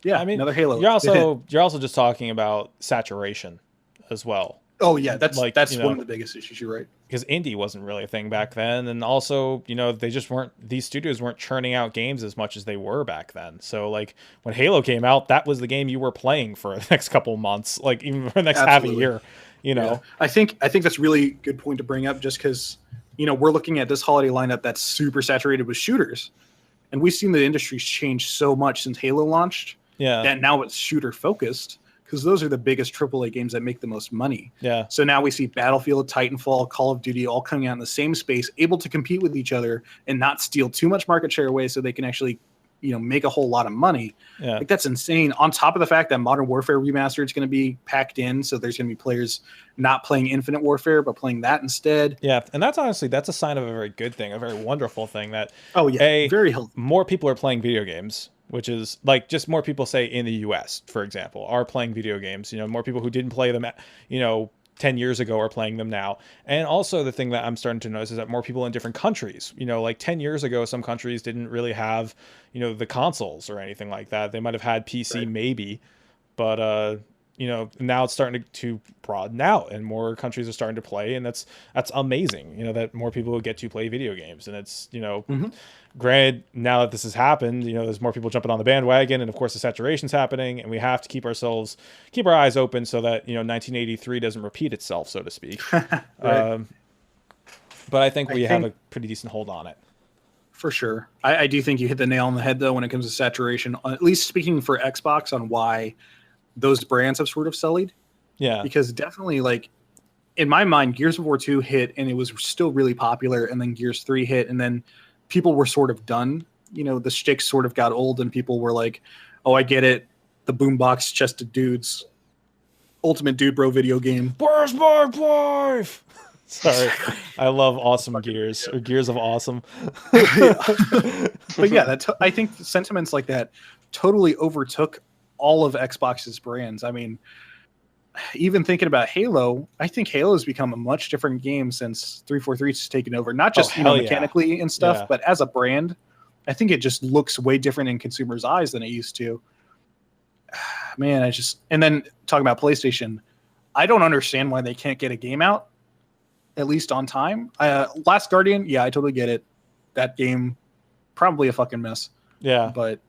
Yeah, I mean, another Halo. You're also just talking about saturation as well. Oh yeah, that's one of the biggest issues. You're right. Because indie wasn't really a thing back then, and also they just weren't. These studios weren't churning out games as much as they were back then. So like when Halo came out, that was the game you were playing for the next couple of months, like even for the next half a year. Yeah. I think that's really good point to bring up, just because we're looking at this holiday lineup that's super saturated with shooters, and we've seen the industry's changed so much since Halo launched. Yeah, that now it's shooter focused. Because those are the biggest AAA games that make the most money. Yeah. So now we see Battlefield, Titanfall, Call of Duty all coming out in the same space, able to compete with each other and not steal too much market share away, so they can actually, make a whole lot of money. Yeah. Like that's insane. On top of the fact that Modern Warfare Remastered is going to be packed in, so there's going to be players not playing Infinite Warfare but playing that instead. Yeah, and that's a sign of a very good thing, a very wonderful thing. That very healthy. More people are playing video games. which is like just more people say in the US, for example, are playing video games. You know, more people who didn't play them, 10 years ago are playing them now. And also the thing that I'm starting to notice is that more people in different countries, like 10 years ago, some countries didn't really have, the consoles or anything like that. They might have had PC right. maybe, but, now it's starting to broaden out and more countries are starting to play. And that's amazing, that more people get to play video games. And it's, granted, now that this has happened, there's more people jumping on the bandwagon, and of course the saturation's happening, and we have to keep our eyes open so that 1983 doesn't repeat itself, so to speak. Right. But I think we have a pretty decent hold on it. For sure, I do think you hit the nail on the head though when it comes to saturation. At least speaking for Xbox on why those brands have sort of sullied. Yeah, because definitely like. In my mind, Gears of War 2 hit and it was still really popular, and then Gears 3 hit, and then people were sort of done. The shtick sort of got old, and people were like, "Oh, I get it. The boombox chested dudes, ultimate dude bro video game. Where's my wife?" Sorry, I love Awesome Gears or Gears of Awesome. But yeah, I think sentiments like that totally overtook all of Xbox's brands. I mean, even thinking about Halo, I think Halo has become a much different game since 343's taken over. Not just mechanically and stuff, but as a brand, I think it just looks way different in consumers' eyes than it used to. Man, and then talking about PlayStation, I don't understand why they can't get a game out, at least on time. Last Guardian, I totally get it. That game, probably a fucking mess. Yeah, but.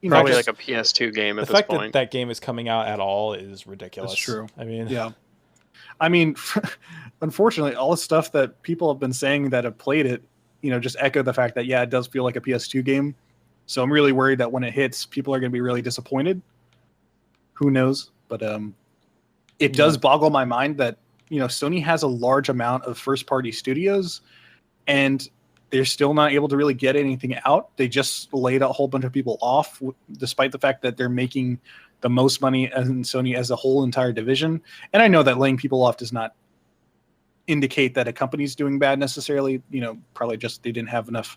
Probably like a PS2 game at this point. The fact that game is coming out at all is ridiculous. That's true. I mean, yeah. I mean, unfortunately, all the stuff that people have been saying that have played it, just echo the fact that, it does feel like a PS2 game. So I'm really worried that when it hits, people are going to be really disappointed. Who knows? But it does boggle my mind that, Sony has a large amount of first-party studios, and they're still not able to really get anything out. They just laid a whole bunch of people off, despite the fact that they're making the most money in Sony as a whole entire division. And I know that laying people off does not indicate that a company's doing bad necessarily. Probably just they didn't have enough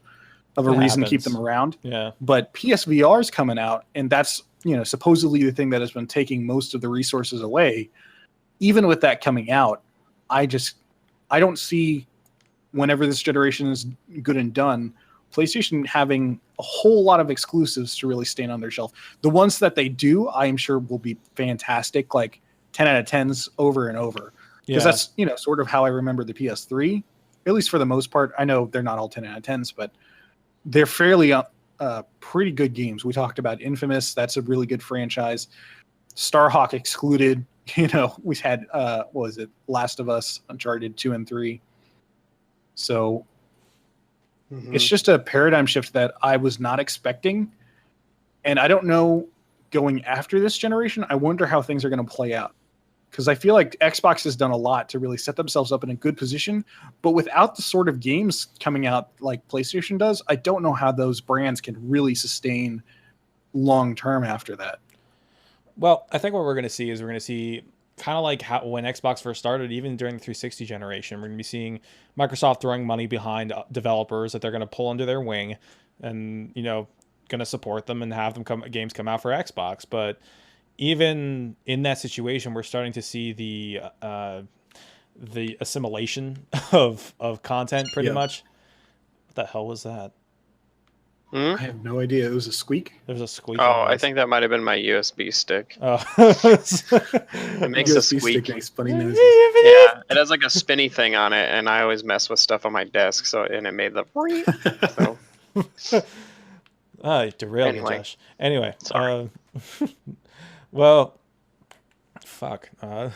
of a reason to keep them around. Yeah. But PSVR is coming out, and that's supposedly the thing that has been taking most of the resources away. Even with that coming out, I don't see. Whenever this generation is good and done, PlayStation having a whole lot of exclusives to really stand on their shelf. The ones that they do, I am sure will be fantastic, like 10 out of 10s over and over. Because that's, sort of how I remember the PS3, at least for the most part. I know they're not all 10 out of 10s, but they're fairly pretty good games. We talked about Infamous. That's a really good franchise. Starhawk excluded. We had, what was it? Last of Us, Uncharted 2 and 3. So it's just a paradigm shift that I was not expecting. And I don't know, going after this generation, I wonder how things are going to play out. Because I feel like Xbox has done a lot to really set themselves up in a good position. But without the sort of games coming out like PlayStation does, I don't know how those brands can really sustain long term after that. Well, I think what we're going to see kind of like how when Xbox first started, even during the 360 generation, we're going to be seeing Microsoft throwing money behind developers that they're going to pull under their wing and, going to support them and have games come out for Xbox. But even in that situation, we're starting to see the assimilation of content pretty much. What the hell was that? I have no idea. It was a squeak. There's a squeak. Oh, I think that might have been my USB stick. Oh. It makes a squeak. Stick makes funny noises. Yeah, it has like a spinny thing on it, and I always mess with stuff on my desk, and it made the. So. You derailed me, Josh. Anyway, sorry. Well, fuck. I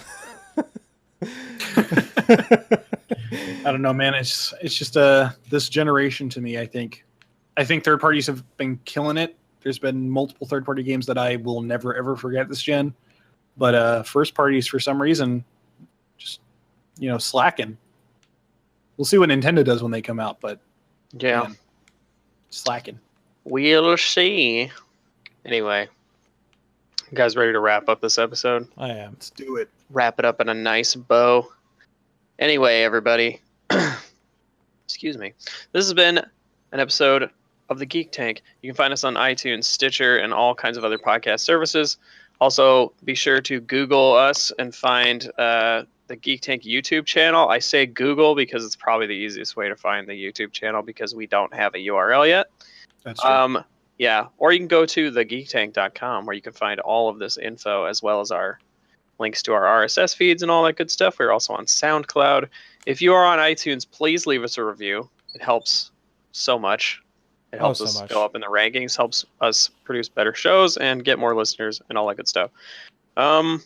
don't know, man. It's just this generation to me. I think third parties have been killing it. There's been multiple third party games that I will never ever forget this gen, but first parties for some reason just slacking. We'll see what Nintendo does when they come out, but man, slacking. We'll see. Anyway, you guys ready to wrap up this episode? I am. Let's do it. Wrap it up in a nice bow. Anyway, everybody, excuse me. This has been an episode of the Geek Tank. You can find us on iTunes, Stitcher, and all kinds of other podcast services. Also, be sure to Google us and find the Geek Tank YouTube channel. I say Google because it's probably the easiest way to find the YouTube channel because we don't have a URL yet. That's true. Yeah, or you can go to thegeektank.com where you can find all of this info as well as our links to our RSS feeds and all that good stuff. We're also on SoundCloud. If you are on iTunes, please leave us a review. It helps so much. It helps us go up in the rankings, helps us produce better shows and get more listeners and all that good stuff. And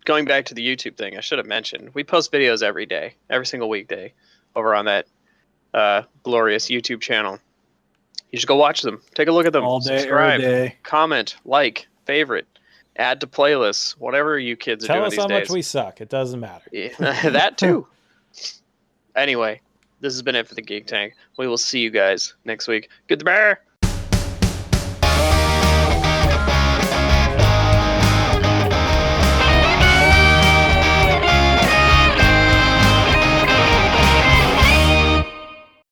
going back to the YouTube thing, I should have mentioned, we post videos every day, every single weekday over on that glorious YouTube channel. You should go watch them. Take a look at them. All day, subscribe, every day. comment, like, favorite, add to playlists, whatever you kids are doing these days. Tell us how much we suck. It doesn't matter. Yeah, that too. Anyway, this has been it for the Geek Tank. We will see you guys next week. Goodbye.